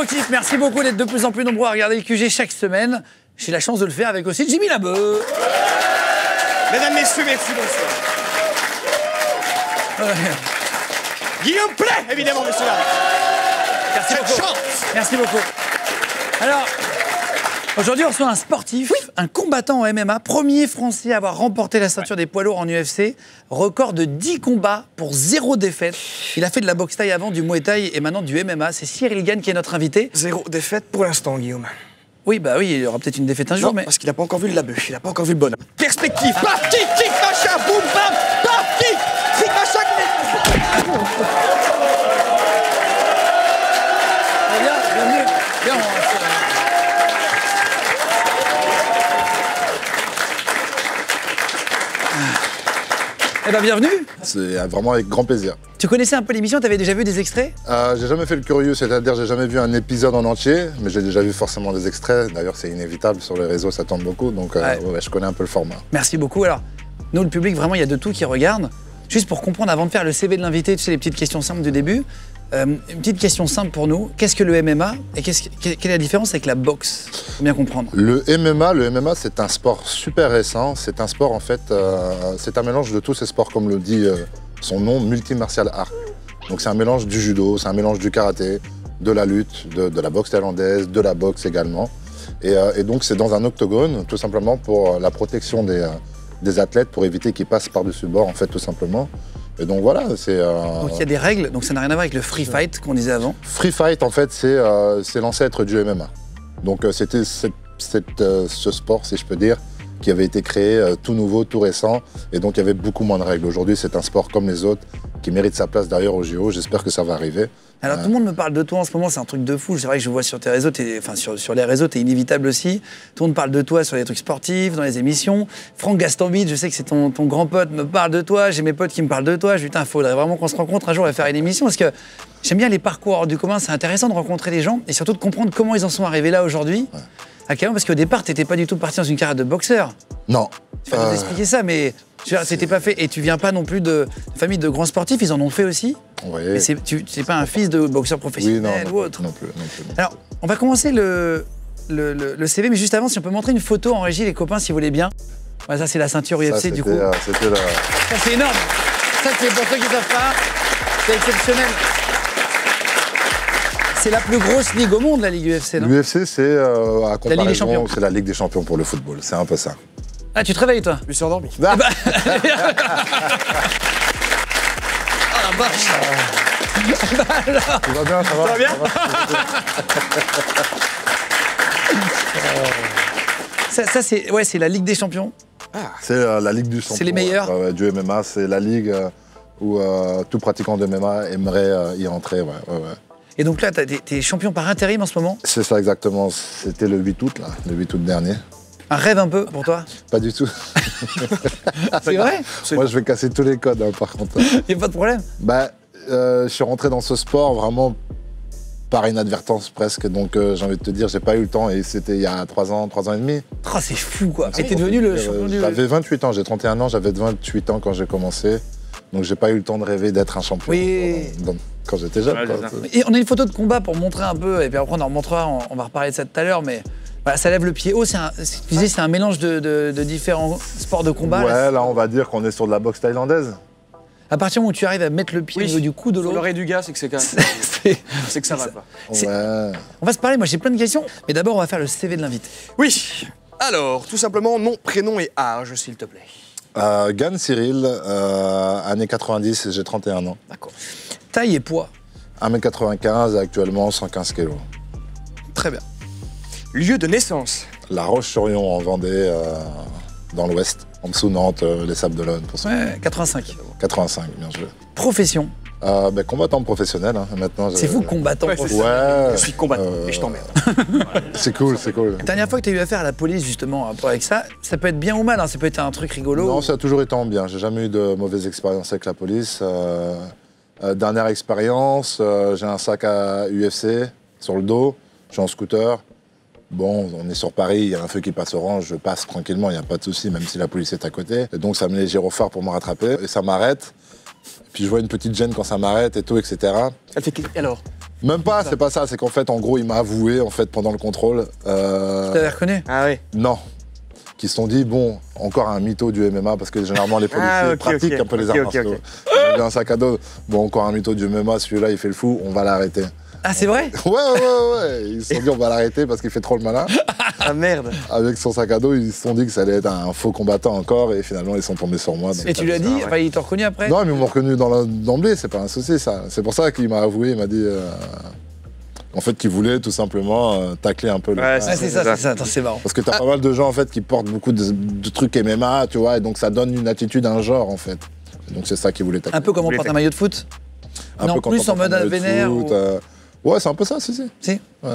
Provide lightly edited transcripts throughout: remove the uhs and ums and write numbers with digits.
sportifs, merci beaucoup d'être de plus en plus nombreux à regarder le QG chaque semaine. J'ai la chance de le faire avec aussi Jimmy Labeu. Mesdames, messieurs, merci, bonsoir. Guillaume Play, évidemment, messieurs. Merci beaucoup. Merci beaucoup. Alors, aujourd'hui, on reçoit un sportif, un combattant en MMA, premier français à avoir remporté la ceinture des poids lourds en UFC, record de 10 combats pour 0 défaite. Il a fait de la boxe thaï avant, du muay thai et maintenant du MMA. C'est Cyril Gane qui est notre invité. 0 défaite pour l'instant, Guillaume. Oui, bah oui, il y aura peut-être une défaite un jour, Non, mais... parce qu'il n'a pas encore vu le labeu, il n'a pas encore vu le bonhomme. Perspective, paf, kick, kick, machin, boum, bam, paf, kick, kick, machin, Bien, bienvenue. Bien, Eh ben, bienvenue. C'est vraiment avec grand plaisir. Tu connaissais un peu l'émission, t'avais déjà vu des extraits? J'ai jamais fait le curieux, c'est-à-dire j'ai jamais vu un épisode en entier, mais j'ai déjà vu forcément des extraits. D'ailleurs, c'est inévitable, sur les réseaux, ça tourne beaucoup, donc ouais, je connais un peu le format. Merci beaucoup. Alors, nous, le public, vraiment, il y a de tout qui regarde. Juste pour comprendre, avant de faire le CV de l'invité, tu sais, les petites questions simples du début, une petite question simple pour nous. Qu'est-ce que le MMA et quelle est la différence avec la boxe? Faut bien comprendre. Le MMA, c'est un sport super récent. C'est un sport, en fait, c'est un mélange de tous ces sports, comme le dit son nom, multi-martial art. Donc c'est un mélange du judo, c'est un mélange du karaté, de la lutte, de la boxe thaïlandaise, de la boxe également. Et donc c'est dans un octogone, tout simplement pour la protection des athlètes, pour éviter qu'ils passent par-dessus bord, en fait, tout simplement. Et donc voilà, c'est... Donc il y a des règles, donc ça n'a rien à voir avec le free fight qu'on disait avant. Free fight, en fait, c'est l'ancêtre du MMA. Donc c'était ce sport, si je peux dire, qui avait été créé tout nouveau, tout récent. Et donc il y avait beaucoup moins de règles. Aujourd'hui, c'est un sport comme les autres, qui mérite sa place d'ailleurs au JO. J'espère que ça va arriver. Alors tout le monde me parle de toi en ce moment, c'est un truc de fou. C'est vrai que je vois sur tes réseaux, sur les réseaux, t'es inévitable aussi. Tout le monde parle de toi sur les trucs sportifs, dans les émissions. Franck Gastambide, je sais que c'est ton grand pote, me parle de toi. J'ai mes potes qui me parlent de toi. Je dis, putain, il faudrait vraiment qu'on se rencontre un jour et faire une émission. Parce que j'aime bien les parcours hors du commun. C'est intéressant de rencontrer les gens et surtout de comprendre comment ils en sont arrivés là aujourd'hui. Ouais. À quel moment? Parce qu'au départ, t'étais pas du tout parti dans une carrière de boxeur. Non. Tu vas nous expliquer ça, mais c'était pas fait. Et tu viens pas non plus de famille de grands sportifs, ils en ont fait aussi. Oui. Mais c'est pas un fils de boxeur professionnel ou autre. Non plus. Alors, on va commencer le CV, mais juste avant, si on peut montrer une photo en régie, les copains, si vous voulez bien. Ouais, ça, c'est la ceinture UFC, du coup. C'était la... Ça, c'est énorme. Ça, c'est pour ceux qui ne savent pas. C'est exceptionnel. C'est la plus grosse ligue au monde, la Ligue UFC, non? L'UFC, c'est à comparaison, la Ligue des Champions. C'est la Ligue des Champions pour le football. C'est un peu ça. Ah, tu te réveilles, toi? Je me suis endormi. Ah bah... Oh la vache. Bah alors... Tout va bien, ça va? Ça va bien? Ça c'est la Ligue des Champions. Ah. C'est la Ligue du champion. C'est les meilleurs du MMA. C'est la ligue où tout pratiquant de MMA aimerait y entrer. Ouais. Et donc là, t'es champion par intérim en ce moment? C'est ça exactement. C'était le 8 août, là, le 8 août dernier. Un rêve un peu pour toi? Pas du tout. C'est vrai? Moi, je vais casser tous les codes, hein, par contre. Y a pas de problème? Bah, je suis rentré dans ce sport vraiment par inadvertance presque. Donc, j'ai envie de te dire, j'ai pas eu le temps. Et c'était il y a 3 ans et demi. Oh, c'est fou, quoi. Et t'es devenu le champion du... J'avais 28 ans, j'ai 31 ans, j'avais 28 ans quand j'ai commencé. Donc, j'ai pas eu le temps de rêver d'être un champion. Oui. Quand j'étais jeune. Ouais, Et on a une photo de combat pour montrer un peu, et puis après on en remontrera, on va reparler de ça tout à l'heure, mais voilà, ça lève le pied haut, c'est un mélange de différents sports de combat. Ouais, là on va dire qu'on est sur de la boxe thaïlandaise. À partir du moment où tu arrives à mettre le pied au niveau du cou de l'autre... L'oreille du gars, c'est que c'est quand même... c'est que ça va, quoi. Ouais. On va se parler, moi j'ai plein de questions, mais d'abord on va faire le CV de l'invité. Oui. Alors, tout simplement, nom, prénom et âge, s'il te plaît. Gane Cyril, années 90, j'ai 31 ans. D'accord. Taille et poids? 1m95, actuellement 115 kg. Très bien. Lieu de naissance? La Roche-sur-Yon en Vendée, dans l'ouest, en dessous Nantes, les Sables d'Olonne pour ça. Ouais, 85. 85, bien joué. Profession? Combattant professionnel, hein. Maintenant. C'est fou, combattant Ouais, professionnel. Ouais. Je suis combattant et je t'emmerde. C'est cool, c'est cool. La dernière fois que tu as eu affaire à la police, justement, rapport avec ça peut être bien ou mal, hein, ça peut être un truc rigolo. Non, ça a toujours été en bien. J'ai jamais eu de mauvaise expérience avec la police. Dernière expérience, j'ai un sac à UFC sur le dos, je suis en scooter. Bon, on est sur Paris, il y a un feu qui passe orange, je passe tranquillement, il n'y a pas de souci, même si la police est à côté. Et donc ça me met les gyrophares pour me rattraper, et ça m'arrête. Puis je vois une petite gêne quand ça m'arrête et tout, etc. Elle fait alors? Même pas, c'est pas ça. C'est qu'en fait, en gros, il m'a avoué, en fait, pendant le contrôle. Tu t'avais reconnu? Ah oui. Non. Qui se sont dit, bon, encore un mytho du MMA, parce que généralement, les policiers pratiquent un peu les arts martiaux. Ils ont un sac à dos. Bon, encore un mytho du MMA, celui-là, il fait le fou, on va l'arrêter. Ah, c'est vrai? Ouais. Ils se sont dit, on va l'arrêter parce qu'il fait trop le malin. Ah merde. Avec son sac à dos, ils se sont dit que ça allait être un faux combattant encore, et finalement, ils sont tombés sur moi. Et tu lui as dit, enfin, il t'a reconnu après? Non, mais ils m'ont reconnu d'emblée, c'est pas un souci, ça. C'est pour ça qu'il m'a avoué, il m'a dit. En fait, qu'il voulait tout simplement tacler un peu le. Ouais, c'est ça. Attends, c'est marrant. Parce que t'as pas mal de gens, en fait, qui portent beaucoup de trucs MMA, tu vois, et donc ça donne une attitude, un genre, en fait. Donc c'est ça qu'il voulait tacler. Un peu comme on porte un maillot de foot? Non, plus en mode vénère ou... Ouais, c'est un peu ça, si. Si. Ouais.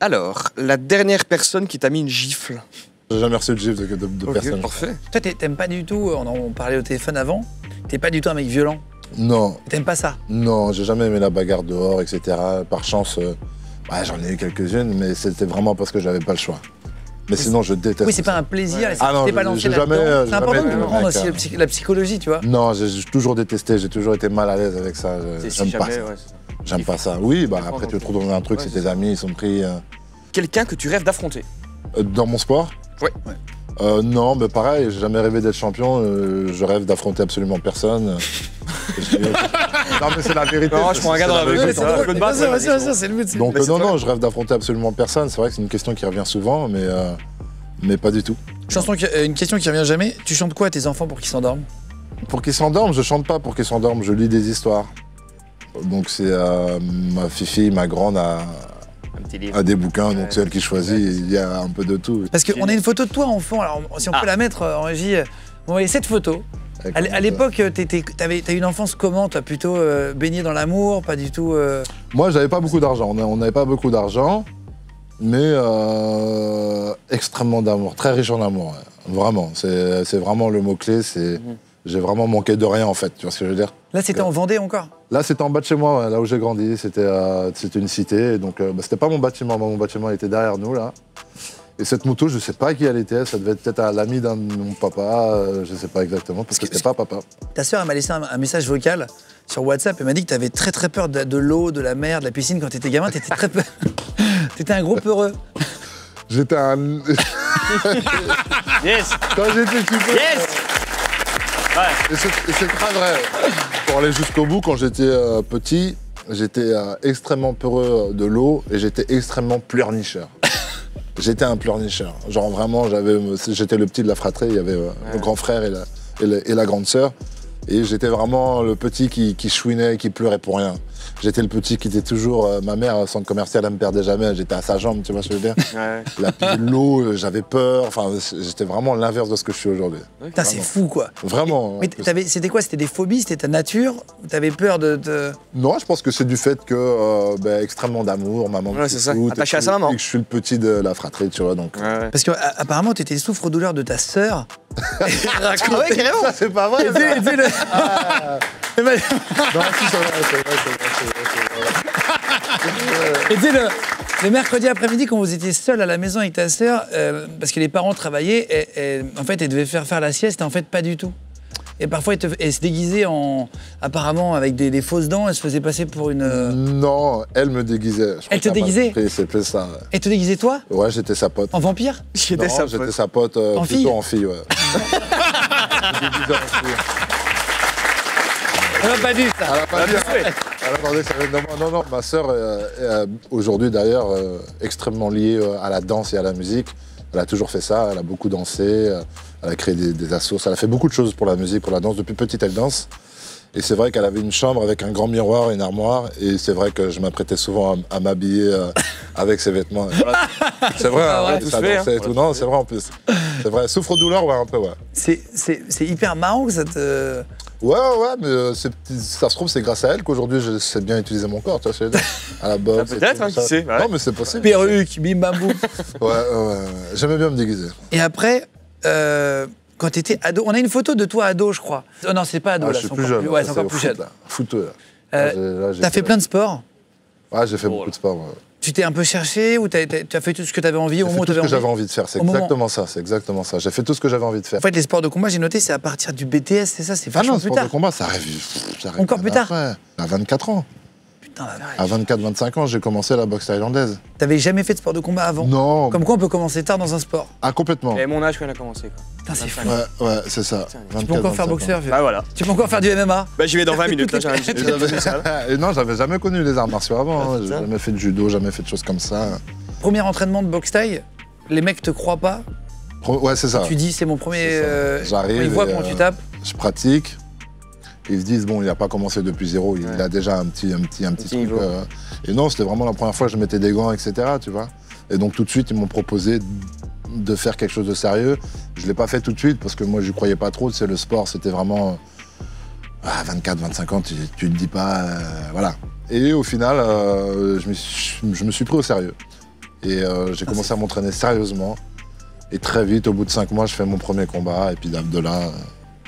Alors, la dernière personne qui t'a mis une gifle. J'ai jamais reçu de gifle de personne. Parfait. Toi, t'aimes pas du tout, on en parlait au téléphone avant, t'es pas du tout un mec violent. Non. T'aimes pas ça? Non, j'ai jamais aimé la bagarre dehors, etc. Par chance, j'en ai eu quelques-unes, mais c'était vraiment parce que j'avais pas le choix. Mais sinon, je déteste. Oui, c'est pas un plaisir, Ah non, t'es pas lancé j'ai jamais. là-dedans. C'est important de jamais comprendre été un aussi mec, la psychologie, tu vois. Non, j'ai toujours détesté, j'ai toujours été mal à l'aise avec ça. J'aime pas ça. J'aime pas ça. Oui, après tu te retrouves dans un truc, c'est tes amis, ils sont pris. Quelqu'un que tu rêves d'affronter. Dans mon sport? Ouais. Non, mais pareil, j'ai jamais rêvé d'être champion. Je rêve d'affronter absolument personne. Non, mais c'est la vérité. Non, je prends un gars dans la rue. C'est drôle, c'est le but. Donc non, je rêve d'affronter absolument personne. C'est vrai que c'est une question qui revient souvent, mais pas du tout. Une question qui revient jamais. Tu chantes quoi à tes enfants pour qu'ils s'endorment? Pour qu'ils s'endorment, je chante pas pour qu'ils s'endorment, je lis des histoires. Donc c'est ma fille, ma grande a des bouquins, donc c'est elle qui choisit, il y a un peu de tout. Parce qu'on a une photo de toi enfant, alors si on peut la mettre en régie. Vous voyez cette photo. À l'époque, t'as eu une enfance comment? T'as plutôt baigné dans l'amour, pas du tout... Moi, j'avais pas beaucoup d'argent, on n'avait pas beaucoup d'argent, mais extrêmement d'amour, très riche en amour, ouais. Vraiment. C'est vraiment le mot-clé, j'ai vraiment manqué de rien en fait, tu vois ce que je veux dire? Là, c'était en Vendée encore? Là, c'était en bas de chez moi, ouais, là où j'ai grandi, c'était une cité, donc c'était pas mon bâtiment, mon bâtiment était derrière nous, là. Et cette moto, je sais pas qui elle était, ça devait être peut-être à l'ami d'un de mon papa, je sais pas exactement, parce que c'était pas papa. Ta sœur, elle m'a laissé un message vocal sur WhatsApp, elle m'a dit que t'avais très très peur de l'eau, de la mer, de la piscine quand t'étais gamin, t'étais très peur. T'étais un gros peureux. J'étais un... Yes. Quand j'étais super... Yes. Ouais. Et c'est très vrai. Pour aller jusqu'au bout, quand j'étais petit, j'étais extrêmement peureux de l'eau et j'étais extrêmement pleurnicheur. J'étais un pleurnicheur. Genre vraiment, j'étais le petit de la fratrie, il y avait le grand frère et la grande sœur. Et j'étais vraiment le petit qui chouinait, qui pleurait pour rien. J'étais le petit qui était toujours... ma mère, centre commercial, elle me perdait jamais. J'étais à sa jambe, tu vois ce que je veux dire? Ouais. L'eau, j'avais peur. Enfin, j'étais vraiment l'inverse de ce que je suis aujourd'hui. Putain, c'est fou, quoi. Vraiment. Mais c'était quoi? C'était des phobies? C'était ta nature? T'avais peur de... Non, je pense que c'est du fait que extrêmement d'amour, maman me c'est ça. fout, Attaché à sa maman. et que je suis le petit de la fratrie, tu vois, donc... Ouais. Parce qu'apparemment, t'étais souffre-douleur de ta sœur. Ah ouais, carrément. Ça, c'est pas vrai, ça. Non, si, c'est vrai. Et tu sais, le mercredi après-midi, quand vous étiez seul à la maison avec ta sœur, parce que les parents travaillaient, en fait, elle devait faire la sieste, et en fait, pas du tout. Et parfois, elle se déguisait apparemment avec des fausses dents, elle se faisait passer pour une... Non, elle me déguisait. Elle te déguisait? C'est plus ça. Elle te déguisait toi? Ouais, j'étais sa pote. En vampire? J'étais sa pote plutôt en fille, ouais. Elle m'a pas dit ça. Elle a pas dit. Elle attendait que ça vienne de moi. Non, ma sœur, aujourd'hui d'ailleurs, extrêmement liée à la danse et à la musique. Elle a toujours fait ça, elle a beaucoup dansé, elle a créé des assos, elle a fait beaucoup de choses pour la musique, pour la danse. Depuis petite, elle danse. Et c'est vrai qu'elle avait une chambre avec un grand miroir, une armoire. Et c'est vrai que je m'apprêtais souvent à m'habiller avec ses vêtements. C'est vrai, ça dansait et tout. Non, c'est vrai en plus. C'est vrai, souffre-douleur, ouais, un peu, ouais. C'est hyper marrant que ça te... Ouais, mais ça se trouve, c'est grâce à elle qu'aujourd'hui, je sais bien utiliser mon corps, tu vois ce que je veux dire? À la boxe. Peut-être, qui sait. Non, mais c'est possible. Perruque, bim bam boum. Ouais. J'aimais bien me déguiser. Et après, quand t'étais ado, on a une photo de toi ado, je crois. Oh non, c'est pas ado, là. Je suis plus jeune. Ouais, c'est encore plus jeune. Footeux, là. T'as fait plein de sports? Ouais, j'ai fait beaucoup de sport. Ouais. Tu t'es un peu cherché ou t'as fait tout ce que t'avais envie au moment où t'avais envie? Tout ce que j'avais envie de faire, c'est exactement ça. J'ai fait tout ce que j'avais envie de faire. En fait, les sports de combat, j'ai noté, c'est à partir du BTS, c'est ça? C'est vachement plus tard. Les sports de combat, ça arrive encore plus tard. À 24 ans. Putain, À 24-25 ans, j'ai commencé la boxe thaïlandaise. t'avais jamais fait de sport de combat avant? Non. Comme quoi on peut commencer tard dans un sport. Ah, complètement. Et mon âge quand il a commencé, quoi. Putain, c'est fou. Ouais, c'est ça. Tu peux encore faire 24-25 ans. boxeur, vieux. Bah voilà. Tu peux encore faire du MMA. Bah j'y vais dans 20 minutes, là, j'ai un Et j'avais- Et non, j'avais jamais connu les arts martiaux avant. Hein. J'ai jamais fait de judo, jamais fait de choses comme ça. Premier entraînement de boxe thaï, les mecs te croient pas. Ouais, c'est ça. Tu dis c'est mon premier. C'est ça. J'arrive Ils voient et, comment tu tapes. Je pratique. Ils se disent, bon, il n'a pas commencé depuis zéro, il a déjà un petit truc. niveau. Et non, c'était vraiment la première fois que je mettais des gants, etc. Tu vois. Et donc tout de suite, ils m'ont proposé de faire quelque chose de sérieux. Je ne l'ai pas fait tout de suite parce que moi, je n'y croyais pas trop. C'est le sport, c'était vraiment... À 24-25 ans, tu te dis pas... voilà. Et au final, je me suis pris au sérieux. Et j'ai commencé à m'entraîner sérieusement. Et très vite, au bout de 5 mois, je fais mon premier combat. Et puis de là...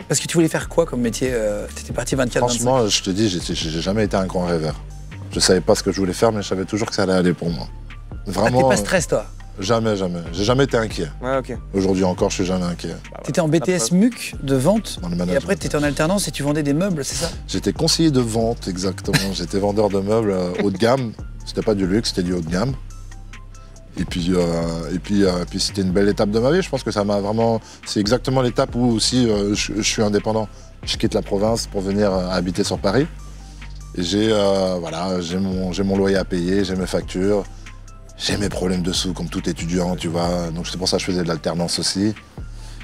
Parce que tu voulais faire quoi comme métier? T'étais parti 24-25. Franchement, je te dis, j'ai jamais été un grand rêveur. Je savais pas ce que je voulais faire, mais je savais toujours que ça allait aller pour moi. Ah, Vraiment. t'es pas stress, toi? Jamais. J'ai jamais été inquiet. Ouais, ok. Aujourd'hui encore, je suis jamais inquiet. T'étais en BTS MUC de vente. Dans le Et management. après, t'étais en alternance et tu vendais des meubles, c'est ça? J'étais conseiller de vente, exactement. J'étais vendeur de meubles haut de gamme. C'était pas du luxe, c'était du haut de gamme. Et puis c'était une belle étape de ma vie. Je pense que ça m'a vraiment... C'est exactement l'étape où aussi je suis indépendant. Je quitte la province pour venir habiter sur Paris. Et j'ai mon loyer à payer, j'ai mes factures, j'ai mes problèmes de sous comme tout étudiant, tu vois. Donc c'est pour ça que je faisais de l'alternance aussi.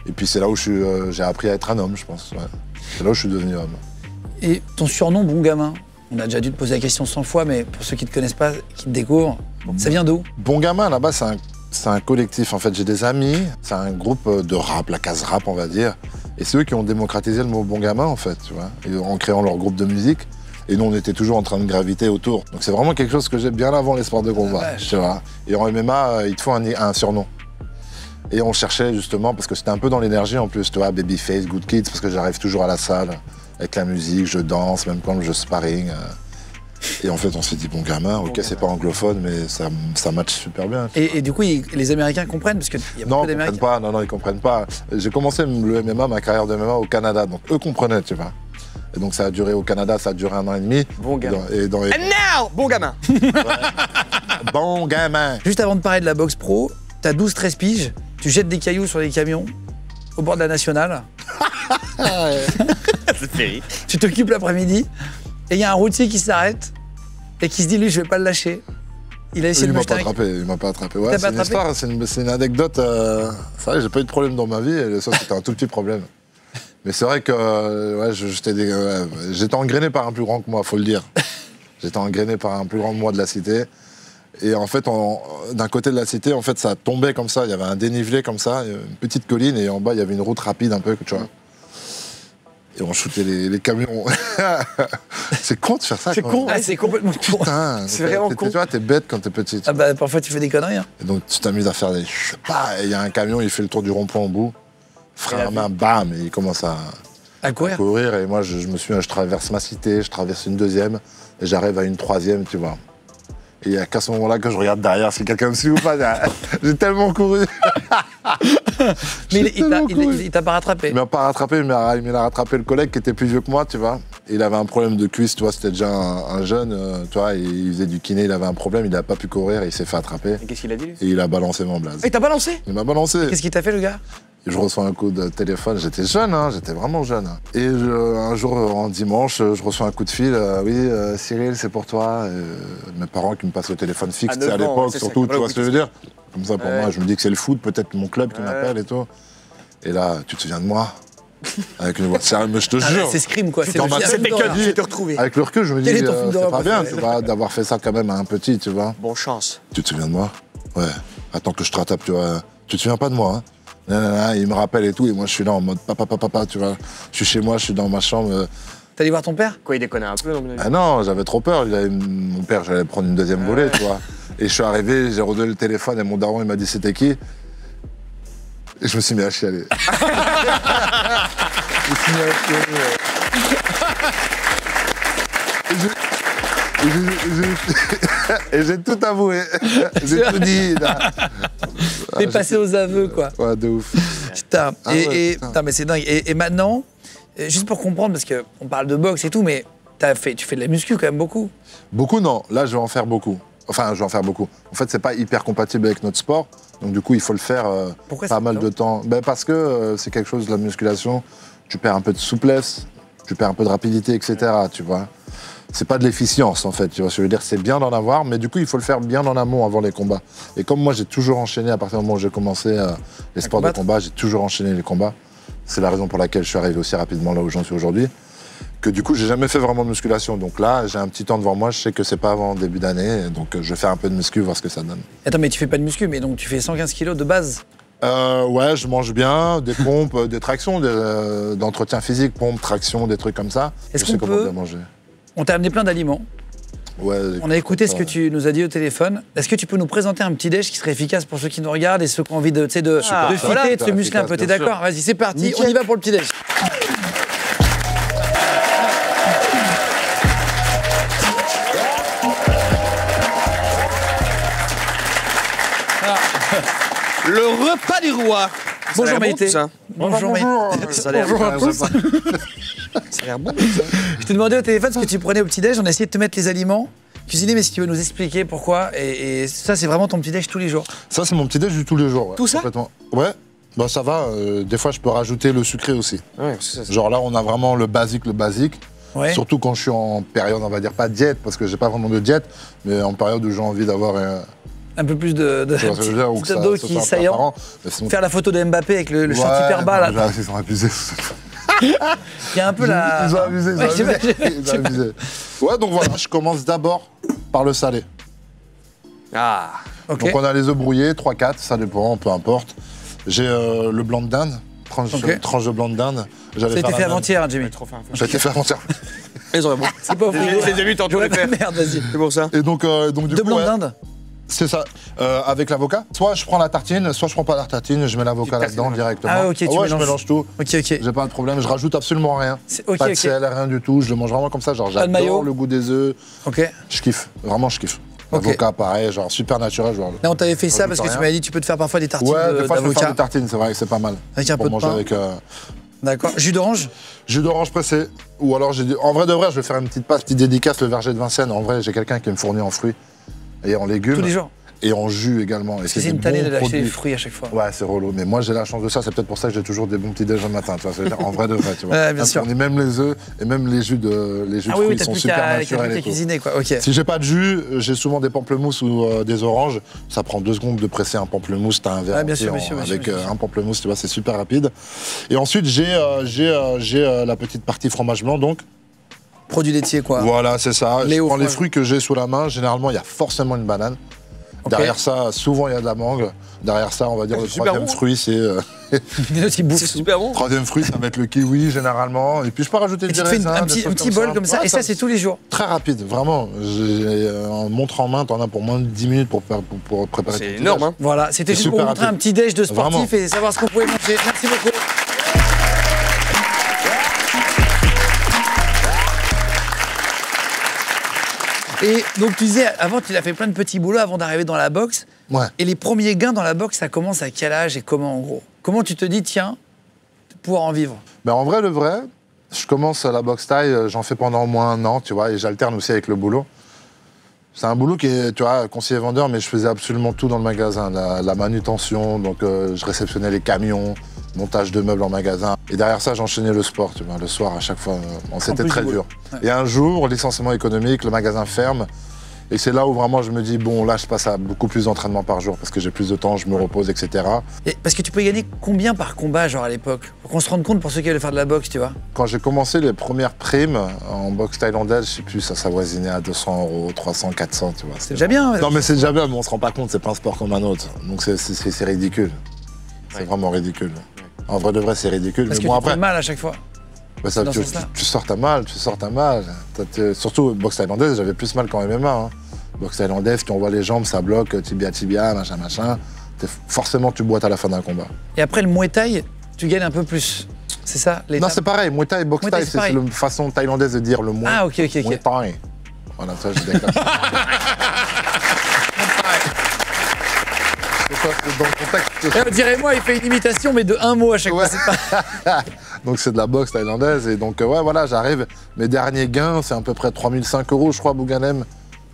Et puis c'est là où j'ai appris à être un homme, je pense. Ouais. C'est là où je suis devenu homme. Et ton surnom, Bon Gamin, on a déjà dû te poser la question 100 fois, mais pour ceux qui ne te connaissent pas, qui te découvrent, ça vient d'où? Bon Gamin, là-bas, c'est un collectif. En fait, j'ai des amis. C'est un groupe de rap, la case rap, on va dire. Et c'est eux qui ont démocratisé le mot Bon Gamin, en fait, tu vois, et en créant leur groupe de musique. Et nous, on était toujours en train de graviter autour. Donc c'est vraiment quelque chose que j'ai bien avant les sports de combat, tu vois. Et en MMA, il te faut un surnom. Et on cherchait justement, parce que c'était un peu dans l'énergie en plus, tu vois, Babyface, Good Kids, parce que j'arrive toujours à la salle avec la musique, je danse, même quand je sparring. Et en fait, on s'est dit, Bon Gamin, ok, c'est pas anglophone, mais ça match super bien. Et du coup, les Américains comprennent, parce qu'il y a Non, beaucoup ils d'Américains. comprennent pas, non, ils comprennent pas. J'ai commencé le MMA, ma carrière de MMA au Canada, donc eux comprenaient, tu vois. Et donc ça a duré au Canada, ça a duré 1 an et demi. Bon gamin. Et dans les... And now, bon gamin. Bon gamin. Juste avant de parler de la boxe pro, t'as 12-13 piges, tu jettes des cailloux sur les camions au bord de la nationale, C'est terrible. tu t'occupes l'après-midi, et il y a un routier qui s'arrête et qui se dit, lui, je vais pas le lâcher. Il a essayé Il de me m'a pas jeter un- attrapé, il m'a pas attrapé. Ouais, T'as c'est pas une attrapé histoire, c'est une anecdote. C'est vrai, j'ai pas eu de problème dans ma vie, et ça c'était un tout petit problème. Mais c'est vrai que ouais, j'étais engrainé par un plus grand que moi, faut le dire. J'étais engrainé par un plus grand que moi de la cité. Et en fait, d'un côté de la cité, en fait, ça tombait comme ça. Il y avait un dénivelé comme ça, une petite colline, et en bas, il y avait une route rapide un peu, tu vois. Et on shootait les camions. C'est con de faire ça. C'est quand con. même. Ah, c'est complètement con. Putain, C'est vraiment tu con. vois, t'es bête quand t'es petit. Ah bah, parfois, tu fais des conneries. Hein. Et donc tu t'amuses à faire des... Et il y a un camion, il fait le tour du rond-point au bout. Frein à main, bam, et il commence À courir. courir. Et moi, je traverse ma cité, je traverse une deuxième, et j'arrive à une troisième, tu vois. Et il n'y a qu'à ce moment-là que je regarde derrière si quelqu'un me suit ou pas. J'ai tellement couru. Mais J'ai tellement couru. il t'a pas rattrapé. Il m'a pas rattrapé, il a rattrapé le collègue qui était plus vieux que moi, tu vois. Et il avait un problème de cuisse, tu vois, c'était déjà un jeune, tu vois, et il faisait du kiné, il avait un problème, il n'a pas pu courir, et il s'est fait attraper. Et qu'est-ce qu'il a dit lui? Et il a balancé mon blaze. Et t'as balancé? Il m'a balancé. Qu'est-ce qu'il t'a fait, le gars? Et je reçois un coup de téléphone, j'étais jeune, hein, j'étais vraiment jeune. Et un jour, en dimanche, je reçois un coup de fil, oui, Cyril, c'est pour toi. Mes parents qui me passent le téléphone fixe, À tu sais, à 9 ans, l'époque, c'est surtout, ça, tu vois ce que je veux dire? Comme ça, pour Ouais. moi, je me dis que c'est le foot, peut-être mon club qui Ouais. m'appelle et tout. Et là, tu te souviens de moi? Avec une voix sérieuse, mais je te Ah, jure. c'est Scream, quoi. C'est dans le ma film tête, d'horreur. Je vais te retrouver. Avec le recul, je me dis, Quel est ton film c'est d'horreur pas bien, préféré tu vois, d'avoir fait ça quand même à un petit, tu vois. Bon chance. Tu te souviens de moi? Ouais. Attends que je te rattrape, tu vois. Tu te souviens pas de moi, hein? Nanana, il me rappelle et tout, et moi je suis là en mode papa, tu vois. Je suis chez moi, je suis dans ma chambre. T'es allé voir ton père? Quoi, il déconne un peu, non? Ah non, j'avais trop peur. Mon père, j'allais prendre une deuxième volée, tu vois. Et je suis arrivé, j'ai redonné le téléphone et mon daron, il m'a dit c'était qui? Et je me suis mis à chialer. Je me suis mis à chialer. Et j'ai tout avoué. J'ai tout dit. Là. T'es passé aux aveux, quoi. Ouais, de ouf. Putain. Ah ouais, putain. Putain, mais c'est dingue. Et maintenant, juste pour comprendre, parce qu'on parle de boxe et tout, mais tu fais de la muscu quand même beaucoup. Beaucoup, non. Là, je vais en faire beaucoup. Enfin, je vais en faire beaucoup. En fait, c'est pas hyper compatible avec notre sport. Donc, du coup, il faut le faire pas mal de temps. Ben, parce que c'est quelque chose de la musculation. Tu perds un peu de souplesse, tu perds un peu de rapidité, etc. Tu vois. C'est pas de l'efficience, en fait. Tu vois ce que je veux dire? C'est bien d'en avoir, mais du coup, il faut le faire bien en amont avant les combats. Et comme moi, j'ai toujours enchaîné, à partir du moment où j'ai commencé les sports de combat, j'ai toujours enchaîné les combats. C'est la raison pour laquelle je suis arrivé aussi rapidement là où j'en suis aujourd'hui. Que du coup, j'ai jamais fait vraiment de musculation. Donc là, j'ai un petit temps devant moi, je sais que c'est pas avant début d'année. Donc je vais faire un peu de muscu, voir ce que ça donne. Attends, mais tu fais pas de muscu, mais donc tu fais 115 kilos de base? Ouais, je mange bien, des pompes, des tractions, d'entretien physique, pompes, tractions, des trucs comme ça. Est-ce je sais qu'on comment peut... bien manger. On t'a amené plein d'aliments. Ouais, on a écouté ce que tu nous as dit au téléphone. Est-ce que tu peux nous présenter un petit déj qui serait efficace pour ceux qui nous regardent et ceux qui ont envie de fitter, de se muscler un peu? T'es d'accord? Vas-y, c'est parti, nickel. On y va pour le petit déj. Le repas du roi. Bonjour Maïté. Bonjour Maïté. Ça a l'air bon. Ça a l'air bon. Je t'ai demandé au téléphone ce que tu prenais au petit-déj. On a essayé de te mettre les aliments cuisinés, mais si tu veux nous expliquer pourquoi. Et ça, c'est vraiment ton petit-déj tous les jours. Ça, c'est mon petit-déj du tous les jours. Ouais, tout ça? Ouais. Bah ça va. Des fois, je peux rajouter le sucré aussi. Ouais, genre là, on a vraiment le basique. Ouais. Surtout quand je suis en période, on va dire pas diète, parce que j'ai pas vraiment de diète, mais en période où j'ai envie d'avoir un peu plus de petit abdos qui saillant. Faire la photo de Mbappé avec le short hyper bas là. Là, ils sont abusés. Il y a un peu la... Ils ont abusé, ils ont abusé. Ouais, donc voilà, je commence d'abord par le salé. Ah, ok. Donc on a les œufs brouillés, 3-4, ça dépend, peu importe. J'ai le blanc de dinde, tranche de blanc de dinde. Ça a été fait avant-hier, Jimmy. Ça a été fait avant-hier. Ils ont bon. C'est pas fou. C'est début, t'en peux faire. Merde, vas-y. C'est pour ça. Et donc du coup, de blanc de dinde. C'est ça, avec l'avocat. Soit je prends la tartine, soit je prends pas la tartine, je mets l'avocat là-dedans directement. Ah ok, tu mélanges. Je mélange tout. Ok. J'ai pas de problème, je rajoute absolument rien. Pas de sel, rien du tout, je le mange vraiment comme ça, genre j'adore le goût des œufs. Ok. Je kiffe, vraiment je kiffe. L'avocat pareil, genre super naturel. Genre, là on t'avait fait ça parce que tu m'avais dit tu peux te faire parfois des tartines d'avocat. Ouais, des fois je peux faire des tartines, c'est vrai que c'est pas mal. Avec un peu de pain. Avec, d'accord. Jus d'orange? Jus d'orange pressé. Ou alors, en vrai de vrai, je vais faire une petite dédicace, le verger de Vincennes. En vrai, j'ai quelqu'un qui me fournit en fruits et en légumes. Tous les jours? Et en jus également. Et c'est une tannée d'acheter des fruits à chaque fois. Ouais, c'est relou. Mais moi, j'ai la chance de ça. C'est peut-être pour ça que j'ai toujours des bons petits déjeuners le matin. Tu vois, en vrai de vrai, tu vois. Ouais, bien sûr. On est même les œufs et même les jus de fruits sont super naturels. Cuisiner, quoi. Ok. Si j'ai pas de jus, j'ai souvent des pamplemousses ou des oranges. Ça prend 2 secondes de presser un pamplemousse. T'as un verre avec un pamplemousse. Tu vois, c'est super rapide. Et ensuite, j'ai la petite partie fromage blanc, donc. Produit laitier, quoi. Voilà, c'est ça. Je prends les fruits que j'ai sous la main. Généralement, il y a forcément une banane. Okay. Derrière ça, souvent, il y a de la mangue. Derrière ça, on va dire le troisième fruit, c'est... c'est super bon. Troisième fruit, ça va être le kiwi, généralement. Et puis, je peux rajouter du raisin. Un petit bol comme ça, et ça, c'est tous les jours. Très rapide, vraiment. En montre en main, t'en as pour moins de 10 minutes pour préparer. C'est énorme, hein. Voilà, c'était juste pour vous montrer un petit déj de sportif et savoir ce qu'on pouvait manger. Merci beaucoup. Et donc tu disais, avant tu as fait plein de petits boulots avant d'arriver dans la boxe. Ouais. Et les premiers gains dans la boxe, ça commence à quel âge et comment en gros? Comment tu te dis, tiens, pouvoir en vivre? Ben en vrai, je commence à la boxe taille, j'en fais pendant au moins 1 an, tu vois, et j'alterne aussi avec le boulot. C'est un boulot qui est, tu vois, conseiller vendeur, mais je faisais absolument tout dans le magasin. La manutention, donc je réceptionnais les camions, montage de meubles en magasin. Et derrière ça, j'enchaînais le sport, tu vois, le soir à chaque fois. C'était très dur. Ouais. Et un jour, licenciement économique, le magasin ferme. Et c'est là où vraiment je me dis, bon, là, je passe à beaucoup plus d'entraînement par jour parce que j'ai plus de temps, je me repose, etc. Et parce que tu peux gagner combien par combat, genre à l'époque? Pour qu'on se rende compte pour ceux qui veulent faire de la boxe, tu vois. Quand j'ai commencé les premières primes en boxe thaïlandaise, je sais plus, ça s'avoisinait à 200 €, 300, 400, tu vois. C'est déjà bien. Non, mais c'est déjà bien, mais on se rend pas compte, c'est pas un sport comme un autre. Donc c'est ridicule. C'est vraiment ridicule. En vrai de vrai, c'est ridicule. Parce mais que bon, tu après, fais mal à chaque fois. Bah ça, tu sors ta mal, Surtout boxe thaïlandaise, j'avais plus mal qu'en MMA. Hein. Boxe thaïlandaise, quand on voit les jambes, ça bloque, tibia, machin. Forcément, tu boites à la fin d'un combat. Et après, le Muay Thai, tu gagnes un peu plus. C'est ça? Non, c'est pareil. Muay Thai et boxe Thai, c'est la façon thaïlandaise de dire le Muay. Ah, ok. Muay Thai. Voilà, ça, je déclare. Dans le contexte. Dirais-moi, il fait une imitation, mais de un mot à chaque fois. Donc c'est de la boxe thaïlandaise. Et donc, ouais, voilà, j'arrive. Mes derniers gains, c'est à peu près 3005 €, je crois, Bouganem,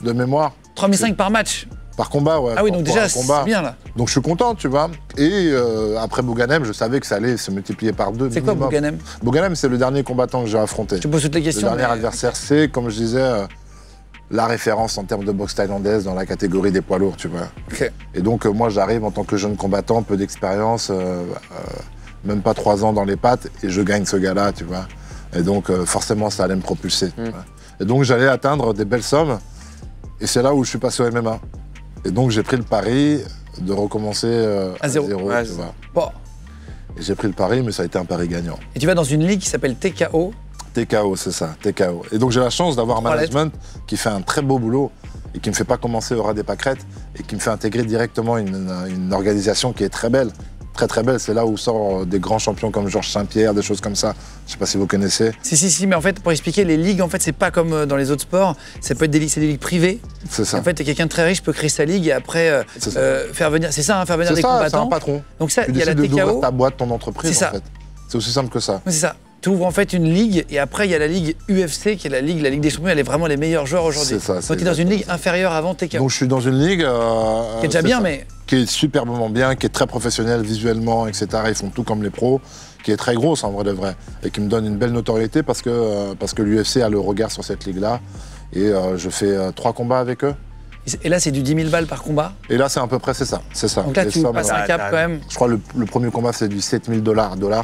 de mémoire. 3005 par match. Par combat, ouais. Ah oui, donc pour déjà, un combat. c'est bien là. Donc je suis content, tu vois. Et après Bouganem, je savais que ça allait se multiplier par 2. C'est quoi Bouganem? Bouganem, c'est le dernier combattant que j'ai affronté. Je te pose toutes les questions. Le dernier adversaire, c'est, comme je disais, la référence en termes de boxe thaïlandaise dans la catégorie des poids lourds, tu vois. Ok. Et donc, moi, j'arrive en tant que jeune combattant, peu d'expérience, même pas 3 ans dans les pattes, et je gagne ce gars-là, tu vois. Et donc, forcément, ça allait me propulser. Tu vois. Et donc, j'allais atteindre des belles sommes, et c'est là où je suis passé au MMA. Et donc, j'ai pris le pari de recommencer à zéro, Ouais, tu vois. Bon. Et j'ai pris le pari, mais ça a été un pari gagnant. Et tu vas dans une ligue qui s'appelle TKO. TKO, c'est ça, TKO. Et donc j'ai la chance d'avoir un management qui fait un très beau boulot et qui me fait pas commencer au ras des pâquerettes et qui me fait intégrer directement une organisation qui est très belle. Très très belle, c'est là où sortent des grands champions comme Georges Saint-Pierre, des choses comme ça. Je sais pas si vous connaissez. Si, mais en fait, pour expliquer, les ligues, en fait, c'est pas comme dans les autres sports. Ça peut être des ligues privées. C'est ça. En fait, quelqu'un de très riche peut créer sa ligue et après faire venir. C'est ça, hein, faire venir des combattants. C'est un patron. Donc ça, Tu il y a la décides d'ouvrir TKO. ta boîte, ton entreprise, C'est en ça. fait. C'est aussi simple que ça. Oui, c'est ça. Tu ouvres en fait une ligue et après il y a la ligue UFC qui est la ligue des champions. Elle est vraiment les meilleurs joueurs aujourd'hui. C'est ça, Donc c'est tu es dans une ligue exactement inférieure avant TKO. Donc je suis dans une ligue Qui est déjà c'est bien, ça. mais Qui est superbement bien, qui est très professionnelle visuellement, etc. Ils font tout comme les pros, qui est très grosse en vrai de vrai, et qui me donne une belle notoriété parce que l'UFC a le regard sur cette ligue-là. Et je fais 3 combats avec eux. et là c'est du 10 000 balles par combat. Et là, c'est à peu près c'est ça. Donc là Les tu sommes, passes un cap quand même. Je crois que le premier combat, c'est du 7 000 $.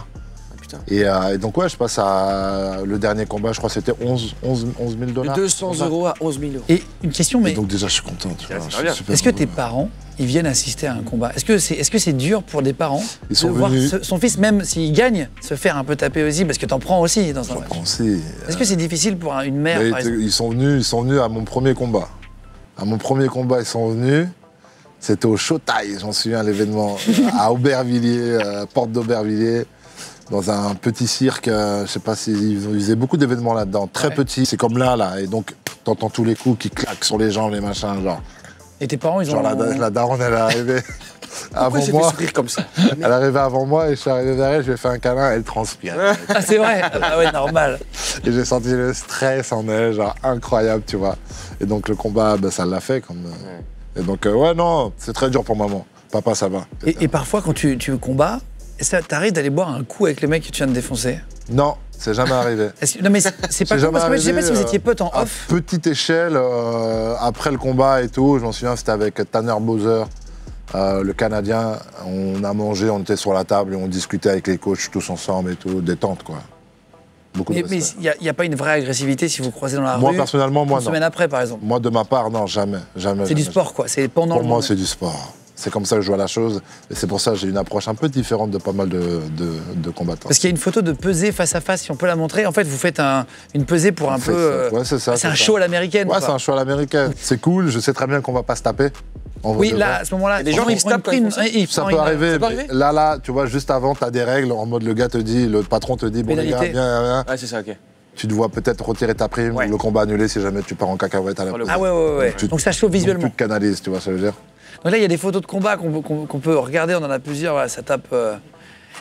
Putain. Et donc, ouais, je passe à le dernier combat, je crois que c'était 11 000 $. De 200 € à 11 000 €. Et une question, Et mais donc, déjà, je suis content. Tu vois, c'est je suis bien. super est-ce que heureux. tes parents ils viennent assister à un combat? Est-ce que c'est dur pour des parents Ils sont de voir venus- son fils, même s'il gagne, se faire un peu taper aussi parce que t'en prends aussi dans un J'en match? prends aussi. Est-ce que c'est difficile pour une mère Mais par exemple? ils sont venus à mon premier combat. À mon premier combat, ils sont venus. C'était au Showtime, j'en souviens, l'événement, à Aubervilliers, porte d'Aubervilliers, dans un petit cirque. Je sais pas s'ils faisaient beaucoup d'événements là-dedans, très Ouais. petit. C'est comme là. Et donc, t'entends tous les coups qui claquent sur les jambes, les machins, genre. Et tes parents ils ont. Genre la daronne, elle est arrivée Pourquoi avant j'ai fait moi. sourire comme ça? Elle est arrivée avant moi et je suis arrivé vers elle, je lui ai fait un câlin, elle transpire. Ah c'est vrai. Ah ouais normal. Et j'ai senti le stress en elle, genre incroyable, tu vois. Et donc le combat, ben, ça l'a fait. Et donc, ouais, non, c'est très dur pour maman. Papa, ça va. Et parfois quand tu combats, ça t'arrive d'aller boire un coup avec le mec que tu viens de défoncer? Non, c'est jamais arrivé. Non mais c'est pas C'est cool jamais parce que je sais pas arrivé, si vous étiez potes en à off. petite échelle, après le combat et tout, je m'en souviens, c'était avec Tanner Bowser, le Canadien. On a mangé, on était sur la table et on discutait avec les coachs tous ensemble et tout, détente, quoi. Beaucoup de Mais respect. il n'y a pas une vraie agressivité si vous croisez dans la Moi, rue personnellement, moi, une non. semaine après par exemple. Moi, de ma part, non, jamais. C'est du sport quoi, c'est pendant Pour le moi, moment. c'est du sport. C'est comme ça que je vois la chose. Et c'est pour ça que j'ai une approche un peu différente de pas mal de combattants. Parce qu'il y a une photo de pesée face à face, si on peut la montrer. En fait, vous faites une pesée pour un On fait peu. ça. Ouais, c'est ça. C'est un ça. show à l'américaine. Ouais, quoi. c'est un show à l'américaine. C'est cool, je sais très bien qu'on va pas se taper. En vrai Oui, de là, vrai. à ce moment-là, Il y a des gens qui se tapent quand ils font ça. Ça peut arriver. Ça peut mais arriver là, tu vois, juste avant, tu as des règles en mode le gars te dit, le patron te dit, bon les gars, Pénalité. viens. Ouais, c'est ça, ok. Tu dois peut-être retirer ta prime Ouais. ou le combat annulé si jamais tu pars en cacahuète à la place. Ah ouais. Tu- Donc ça chauffe Donc, visuellement. tu te canalises, tu vois ce que je veux dire. Donc là, il y a des photos de combat qu'on peut regarder. On en a plusieurs. Voilà, ça tape.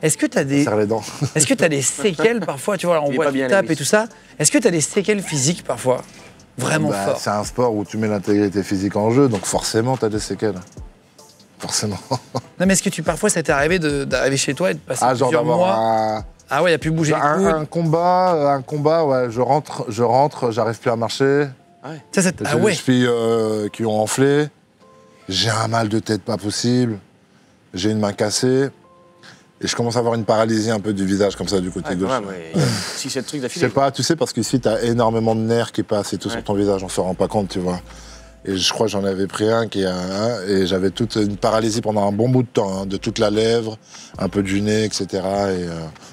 Est-ce que tu as des Serre les dents. Est-ce que tu as des séquelles parfois? Tu vois, on Il est voit pas que bien, tu tapes Lewis. et tout ça. Est-ce que tu as des séquelles physiques parfois? Vraiment Bah, fort. c'est un sport où tu mets l'intégrité physique en jeu, donc forcément, tu as des séquelles. Forcément. Non, mais est-ce que parfois ça t'est arrivé d'arriver chez toi et de passer Ah, genre plusieurs d'avoir mois? un. Ah ouais, il a pu bouger les coudes. Un combat, ouais, je rentre, j'arrive plus à marcher. Ah J'ai ouais. des chevilles qui ont enflé. J'ai un mal de tête pas possible. J'ai une main cassée. Et je commence à avoir une paralysie un peu du visage, comme ça, du côté Ouais, gauche. quand même, ouais. 6-7 trucs Je d'affilée. sais pas, tu sais, parce qu'ici, tu as énormément de nerfs qui passent et tout Ouais. sur ton visage, on se rend pas compte, tu vois. Et je crois que j'en avais pris un et j'avais toute une paralysie pendant un bon bout de temps, hein, de toute la lèvre, un peu du nez, etc.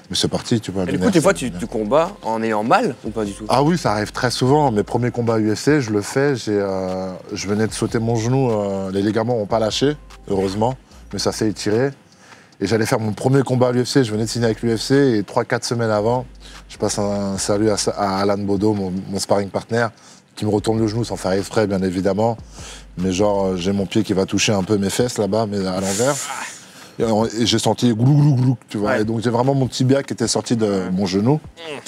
Mais c'est parti, tu vois. Et le du coup, nerf, des fois, ça- tu combats en ayant mal ou pas du tout? Ah oui, ça arrive très souvent. Mes premiers combats UFC, je le fais. Je venais de sauter mon genou. Les ligaments n'ont pas lâché, heureusement, mais ça s'est étiré. Et j'allais faire mon premier combat à l'UFC. Je venais de signer avec l'UFC et 3-4 semaines avant, je passe un salut à Alan Bodo, mon sparring partner, qui me retourne le genou sans faire exprès, bien évidemment. Mais genre, j'ai mon pied qui va toucher un peu mes fesses là-bas, mais à l'envers. Et j'ai senti glou, glou, glou, tu vois. Et donc j'ai vraiment mon tibia qui était sorti de mon genou.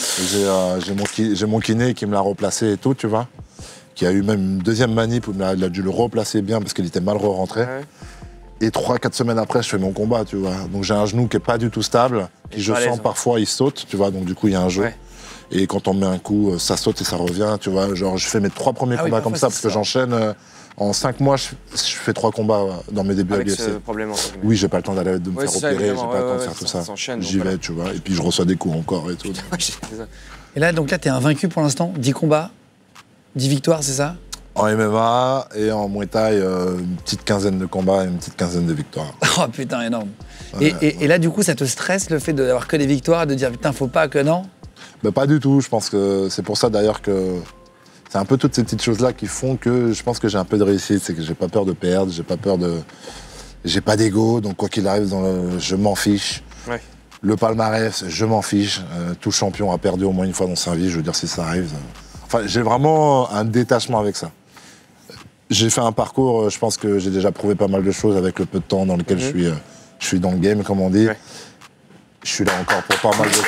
J'ai mon kiné qui me l'a replacé et tout, tu vois. Qui a eu même une deuxième manip où il a dû le replacer bien parce qu'il était mal rentré. Et 3-4 semaines après, je fais mon combat, tu vois. Donc j'ai un genou qui est pas du tout stable. Et je sens parfois, il saute, tu vois. Donc du coup, il y a un jeu. Et quand on met un coup, ça saute et ça revient, tu vois. Genre, je fais mes 3 premiers combats comme ça parce que j'enchaîne. En 5 mois, je fais 3 combats dans mes débuts à l'UFC. Oui, j'ai pas le temps d'aller de me faire opérer, j'ai pas le temps de faire tout ça. J'y vais, tu vois. Et puis je reçois des coups encore et tout. Et là, donc là, t'es invaincu pour l'instant. 10 combats, 10 victoires, c'est ça? En MMA et en Muay Thai, une petite quinzaine de combats et une petite quinzaine de victoires. Oh putain, énorme. Et là, du coup, ça te stresse le fait d'avoir que des victoires et de dire putain, faut pas que non? Bah, pas du tout. Je pense que c'est pour ça d'ailleurs que c'est un peu toutes ces petites choses-là qui font que je pense que j'ai un peu de réussite. C'est que j'ai pas peur de perdre, j'ai pas d'ego. Donc quoi qu'il arrive, je m'en fiche. Le palmarès, je m'en fiche. Tout champion a perdu au moins une fois dans sa vie. Je veux dire, si ça arrive. Enfin, j'ai vraiment un détachement avec ça. J'ai fait un parcours, je pense que j'ai déjà prouvé pas mal de choses avec le peu de temps dans lequel je suis dans le game, comme on dit. Je suis là encore pour pas mal de temps.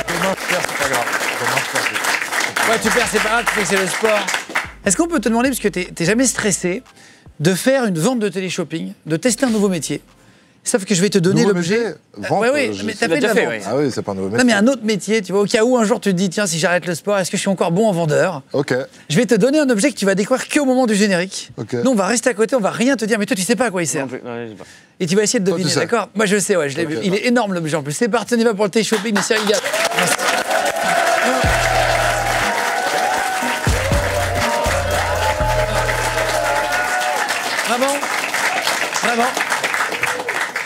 Demain, je perds, c'est pas grave. Ouais, tu perds, c'est pas grave, tu fais que c'est le sport. Est-ce qu'on peut te demander, parce que t'es jamais stressé, de faire une vente de téléshopping, de tester un nouveau métier? Sauf que je vais te donner l'objet. Oui, mais t'as fait de la vente. Ah oui, c'est pas un nouveau métier. Non, mais un autre métier, tu vois, au cas où un jour tu te dis, tiens, si j'arrête le sport, est-ce que je suis encore bon en vendeur? Ok. Je vais te donner un objet que tu vas découvrir qu'au moment du générique. Ok. Nous, on va rester à côté, on va rien te dire, mais toi, tu sais pas à quoi il sert. Et tu vas essayer de deviner, d'accord? Moi, je sais, ouais, je l'ai vu. Il est énorme l'objet en plus. C'est parti, on y va pour le téléshopping de Cyril Gall. Vraiment? Vraiment?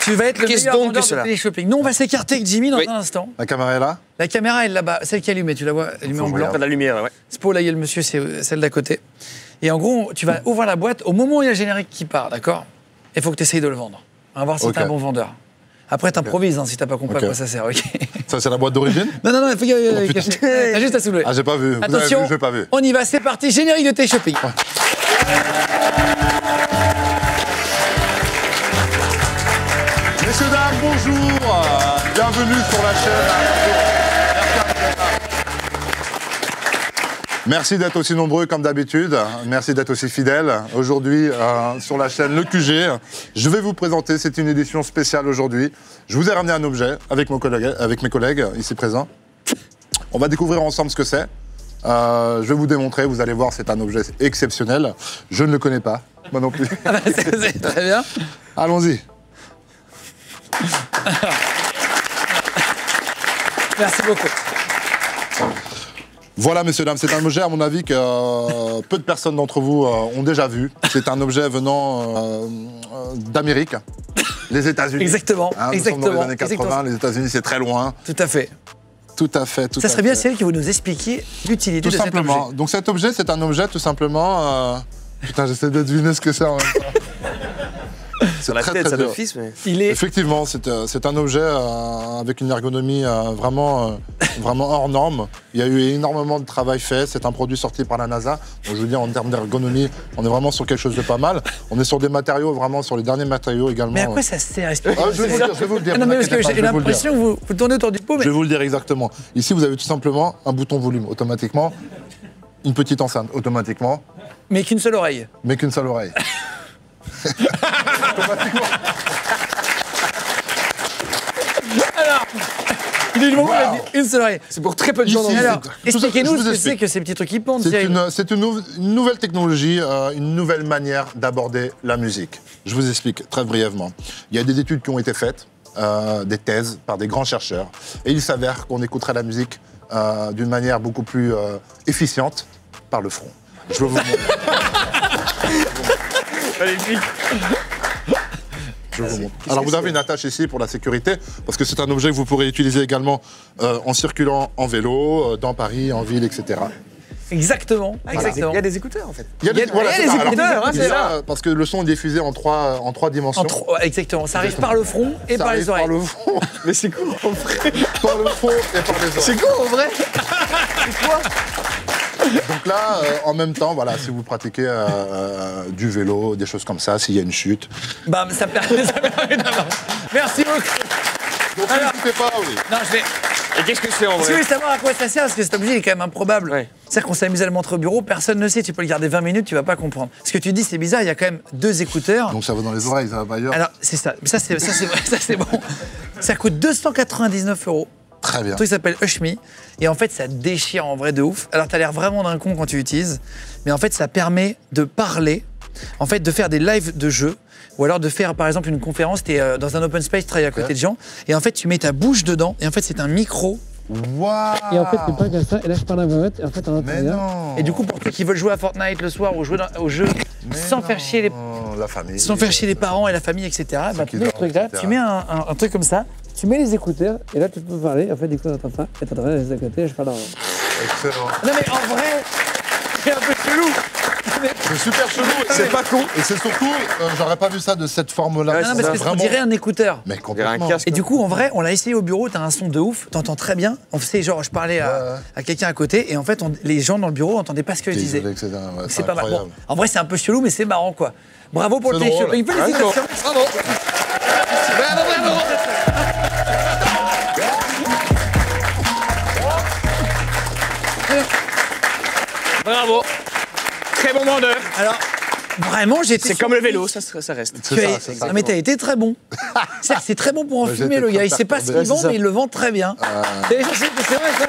Tu vas être le meilleur vendeur de téléshopping. Nous, on va s'écarter avec Jimmy dans un instant. La caméra est là? La caméra est là-bas, celle qui est allumée, tu la vois, allumée en blanc. T'as de la lumière, ouais. C'est pour là, il y a le monsieur, c'est celle d'à côté. Et en gros, tu vas ouvrir la boîte au moment où il y a le générique qui part, d'accord? Il faut que tu essayes de le vendre. On va voir si t'es un bon vendeur. Après, t'improvises si t'as pas compris à quoi ça sert, ok? Ça, c'est la boîte d'origine? Non, il faut t'as juste à soulever. Ah, j'ai pas vu. Attention, j'ai pas vu. On y va, c'est parti, générique de téléshopping. Messieurs, dames, bonjour. Bienvenue sur la chaîne. Merci d'être aussi nombreux comme d'habitude. Merci d'être aussi fidèles. Aujourd'hui, sur la chaîne Le QG, je vais vous présenter, c'est une édition spéciale aujourd'hui. Je vous ai ramené un objet avec mes collègues ici présents. On va découvrir ensemble ce que c'est. Je vais vous démontrer, vous allez voir, c'est un objet exceptionnel. Je ne le connais pas, moi non plus. C'est très bien. Allons-y. Merci beaucoup. Voilà, messieurs, dames, c'est un objet, à mon avis, que peu de personnes d'entre vous ont déjà vu. C'est un objet venant d'Amérique, les États-Unis. Exactement. Nous sommes dans les années 80, les États-Unis, c'est très loin. Tout à fait. Tout à fait. Ça serait bien, Cyril, que vous nous expliquiez l'utilité de cet objet. Tout simplement. Donc cet objet, c'est un objet, tout simplement... Putain, j'essaie de deviner ce que c'est en même temps. Sur la tête, ça d'office, mais... Effectivement, c'est un objet avec une ergonomie vraiment hors norme. Il y a eu énormément de travail fait. C'est un produit sorti par la NASA. Donc, je veux dire, en termes d'ergonomie, on est vraiment sur quelque chose de pas mal. On est sur des matériaux, vraiment sur les derniers matériaux également. Mais à quoi ça sert? Je vais vous le dire. Non, mais parce que j'ai l'impression que vous tournez autour du pot. Mais... Je vais vous le dire exactement. Ici, vous avez tout simplement un bouton volume automatiquement, une petite enceinte automatiquement. Mais qu'une seule oreille. Mais qu'une seule oreille. Automatiquement. Alors, il est du moment où il a dit une seule oreille. C'est pour très peu de gens. Alors, expliquez-nous ce que c'est que ces petits trucs qui pendent. C'est une nouvelle technologie, une nouvelle manière d'aborder la musique. Je vous explique très brièvement. Il y a des études qui ont été faites, des thèses par des grands chercheurs, et il s'avère qu'on écouterait la musique d'une manière beaucoup plus efficiente par le front. Je vais vous montrer. Magnifique. Je vous montre. Alors vous avez une attache ici pour la sécurité, parce que c'est un objet que vous pourrez utiliser également en circulant en vélo, dans Paris, en ville, etc. Exactement. Il y a des écouteurs en fait. Il y a des écouteurs, c'est ça. Parce que le son est diffusé en trois dimensions. Exactement. Ça arrive par le front et par les oreilles. Par le front. Mais c'est quoi en vrai? Par le front et par les oreilles. C'est quoi en vrai? C'est quoi? Donc là, en même temps, voilà, si vous pratiquez du vélo, des choses comme ça, s'il y a une chute. Bam, ça permet d'avoir. Merci beaucoup. Donc Alors, n'hésitez pas, oui. Non, je vais. Et qu'est-ce que je fais en Si vous vrai? voulez savoir à quoi ça sert, parce que cet objet il est quand même improbable. Ouais. C'est-à-dire qu'on s'amuse à le montrer au bureau, personne ne sait. Tu peux le garder 20 minutes, tu vas pas comprendre. Ce que tu dis, c'est bizarre, il y a quand même 2 écouteurs. Donc ça va dans les oreilles, ça va pas ailleurs. Alors, c'est ça. Ça, c'est vrai, ça, c'est bon. Ça coûte 299 €. Très bien. Un truc qui s'appelle Hush Me. Et en fait, ça déchire en vrai de ouf. Alors, t'as l'air vraiment d'un con quand tu l'utilises. Mais en fait, ça permet de parler, en fait, de faire des lives de jeux. Ou alors de faire, par exemple, une conférence. T'es dans un open space, tu travailles à côté de gens. Et en fait, tu mets ta bouche dedans. Et en fait, c'est un micro. Waouh. Et en fait, c'est pas comme ça. Et là, je parle à voix haute. Et en fait, on entend Mais bien. non. Et du coup, pour ceux qui veulent jouer à Fortnite le soir ou jouer au jeu sans faire chier les... La famille. Sans faire chier les parents et la famille, etc. Bah, tu mets le truc là, etc. tu mets un truc comme ça. Tu mets les écouteurs. Et là, tu peux parler. En fait, du coup, on entend ça. Et t'entends les à côté. Je parle en. Excellent. Non mais en vrai, c'est un peu chelou. C'est super chelou. C'est pas con. Et c'est surtout, j'aurais pas vu ça de cette forme-là. Ouais, Non, c'est parce ça. que on dirait un écouteur. Mais On dirait complètement. un casque. Et du coup, en vrai, on l'a essayé au bureau, t'as un son de ouf, t'entends très bien. On sait, genre, je parlais à quelqu'un à côté, et en fait, les gens dans le bureau n'entendaient pas ce que je disais. Isolé, etc. Ouais, C'est pas mal. Bon, incroyable. en vrai, c'est un peu chelou, mais c'est marrant, quoi. Bravo pour le C'est drôle. téléshopping. Félicitations. Bravo. Bravo. Très bon vendeur. Alors, vraiment, j'étais. C'est comme le vélo, ça reste. C'est Tu ça, as- c'est ça. Non, mais t'as été très bon. C'est très bon pour en Ouais, fumer, j'étais le gars. très Il sait pas ce qu'il perturbé. vend, Ouais, c'est ça. mais il le vend très bien. C'est vrai, ça.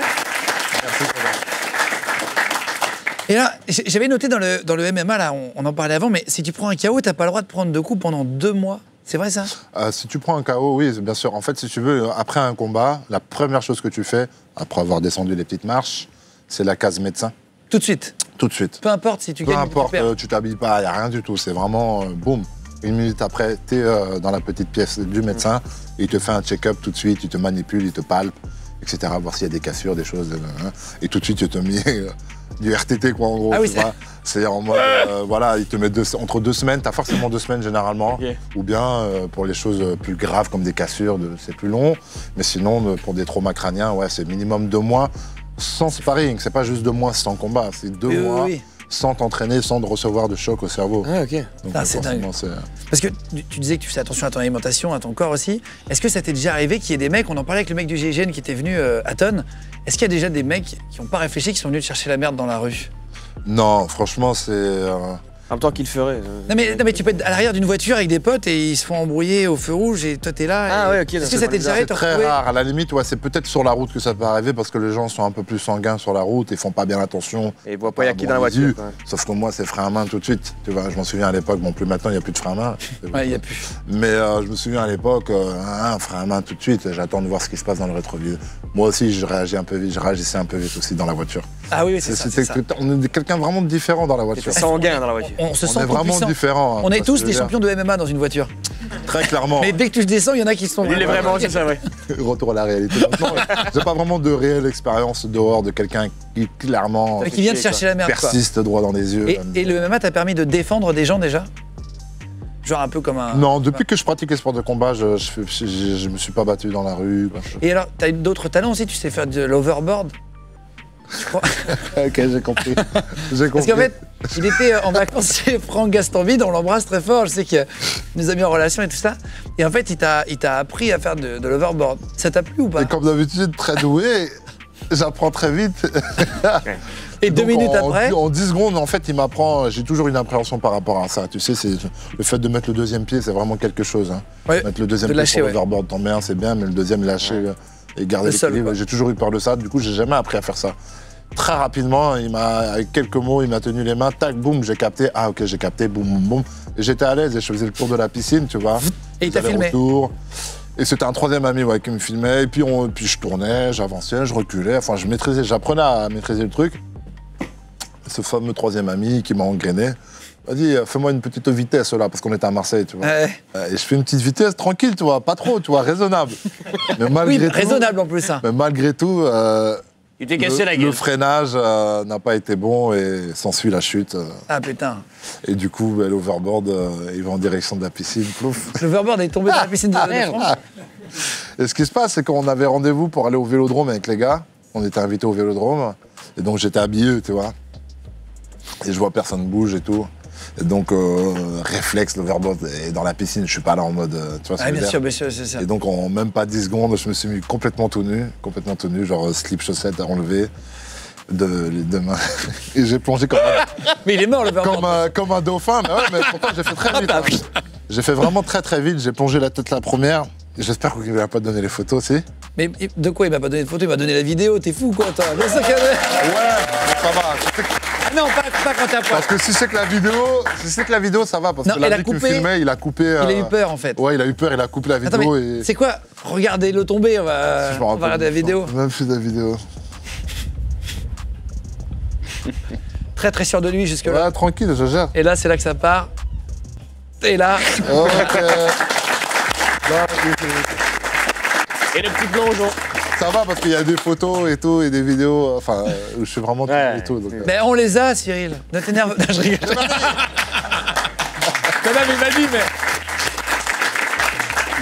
Et là, j'avais noté dans le MMA, là, on en parlait avant, mais si tu prends un KO, t'as pas le droit de prendre de coups pendant 2 mois. C'est vrai ça? Si tu prends un KO, oui, bien sûr. En fait, si tu veux, après un combat, la première chose que tu fais, après avoir descendu les petites marches, c'est la case médecin. Tout de suite. Tout de suite. Peu importe si tu Peu gagnes ou importe, tu perds. tu t'habilles pas, il n'y a rien du tout. C'est vraiment, boum. 1 minute après, tu es dans la petite pièce du médecin, et il te fait un check-up tout de suite, il te manipule, il te palpe, etc. Voir s'il y a des cassures, des choses. Et tout de suite, il te met du RTT, quoi, en gros. Ah oui, tu c'est- vois. C'est en mode, voilà, il te met entre 2 semaines, tu as forcément 2 semaines généralement, Ok. ou bien pour les choses plus graves comme des cassures, c'est plus long. Mais sinon, pour des traumas crâniens, ouais, c'est minimum 2 mois sans sparring. C'est pas juste 2 mois sans combat, c'est 2 Oui, oui, mois oui. sans t'entraîner, sans recevoir de choc au cerveau. Ah, ok. Donc, Ah, c'est forcément, c'est... Parce que tu disais que tu fais attention à ton alimentation, à ton corps aussi. Est-ce que ça t'est déjà arrivé qu'il y ait des mecs, on en parlait avec le mec du GIGN qui était venu à Tonne, est-ce qu'il y a déjà des mecs qui n'ont pas réfléchi, qui sont venus te chercher la merde dans la rue? Non, franchement, c'est... En même temps qu'il ferait. Non mais tu peux être à l'arrière d'une voiture avec des potes et ils se font embrouiller au feu rouge et toi t'es là. Ah et- ouais, ok, Est-ce que c'est ça t'est déjà arrivé C'est de te très retrouver- rare. À la limite, ouais, c'est peut-être sur la route que ça peut arriver parce que les gens sont un peu plus sanguins sur la route et font pas bien attention. Et il voit pas, il y a qui dans la Bon, voiture. visu. quoi. Sauf que moi, c'est frein à main tout de suite. Tu vois, je m'en souviens à l'époque, bon, plus maintenant, il n'y a plus de frein à main. Ouais, il y a plus. Mais je me souviens à l'époque, un frein à main tout de suite, j'attends de voir ce qui se passe dans le rétroviseur. Moi aussi, je réagis un peu vite, je réagissais un peu vite aussi dans la voiture. Ah oui, c'est ça. c'est ça. On est quelqu'un vraiment de différent dans la voiture. T'étais sanguin dans la voiture. On se On sent est tout vraiment puissant. différents. hein, On est parce tous que des je veux champions de MMA dans une voiture. dire, Très clairement. Mais dès que tu descends, il y en a qui sont. Il est vraiment, c'est ça, ouais. Retour à la réalité. Maintenant, j'ai pas vraiment de réelle expérience dehors de quelqu'un qui clairement Qui vient te chercher la merde. quoi. persiste droit dans les yeux. Et le MMA t'a permis de défendre des gens déjà? Genre un peu comme un. Non, depuis que je pratique les sports de combat, je me suis pas battu dans la rue. quoi. Et alors, t'as eu d'autres talents aussi, tu sais faire de l'overboard? Je crois. Ok, j'ai compris. J'ai compris. Parce qu'en fait, il était en vacances chez Franck Gastambide, on l'embrasse très fort, je sais qu'il nous a mis en relation et tout ça. Et en fait, il t'a appris à faire de l'overboard. Ça t'a plu ou pas? Et comme d'habitude, très doué, j'apprends très vite. Et 2 Donc, minutes après, En 10 secondes, en fait, il m'apprend. J'ai toujours une appréhension par rapport à ça. Tu sais, c'est le fait de mettre le deuxième pied, c'est vraiment quelque chose. Hein. Ouais, Mettre le deuxième de pied lâcher, sur ouais. l'overboard, t'en mets un, c'est bien, mais le deuxième, lâcher et garder Le sol, l'équilibre. quoi. J'ai toujours eu peur de ça. Du coup, j'ai jamais appris à faire ça. Très rapidement, avec quelques mots, il m'a tenu les mains, tac, boum, j'ai capté. Ah, ok, j'ai capté, boum, boum, boum. Et j'étais à l'aise et je faisais le tour de la piscine, tu vois. Et il t'a filmé. Allers-retours. Et c'était un troisième ami qui me filmait. Et puis, je tournais, j'avançais, je reculais. Enfin, j'apprenais à maîtriser le truc. Ce fameux troisième ami qui m'a engrainé m'a dit fais-moi une petite vitesse là, parce qu'on était à Marseille, tu vois. Ouais. Et je fais une petite vitesse tranquille, tu vois, pas trop, tu vois, raisonnable. Mais Oui, malgré tout, raisonnable en plus. Hein. mais malgré tout, Il t'est cassé la le gueule. freinage n'a pas été bon et s'ensuit la chute. Ah putain. Et du coup, l'overboard, il va en direction de la piscine, plouf. L'overboard est tombé dans la piscine de France. Et ce qui se passe, c'est qu'on avait rendez-vous pour aller au vélodrome avec les gars. On était invités au vélodrome. Et donc, j'étais habillé, tu vois. Et je vois personne bouge et tout. Et donc, réflexe, l'overboard est dans la piscine, je suis pas là en mode. Tu vois ce que je veux dire bien sûr, c'est ça. Et donc, en même pas 10 secondes, je me suis mis complètement tout nu, genre slip, chaussettes à enlever de main. Et j'ai plongé comme Mais il est mort, le comme un dauphin. Mais ouais, mais pourtant, j'ai fait très vite. Hein. J'ai fait vraiment très vite. J'ai plongé la tête la première. J'espère qu'il ne va pas te donner les photos aussi. Mais de quoi il m'a pas donné de photos? Il m'a donné la vidéo. T'es fou, quoi, toi? Bien sûr qu'il y avait. Ouais, ça va. Ah non, pas quand t'as pas. Parce que si c'est que la vidéo, ça va. Parce Non, que la vie qu'il filmait, il a coupé. Il a eu peur, en fait. Ouais, il a eu peur, il a coupé la vidéo. Attends, mais c'est quoi? Regardez-le tomber, on va regarder la vidéo. Même plus de la vidéo. Très sûr de lui jusque-là. Ouais, tranquille, je gère. Et là, c'est là que ça part. Et là. Ok. Et le petit plongeon. Ça va parce qu'il y a des photos et tout, et des vidéos, enfin, où je suis vraiment tout et tout. Donc, Mais on les a, Cyril. Ne t'énerve. Non, je rigole. Non, mais il m'a dit, mais.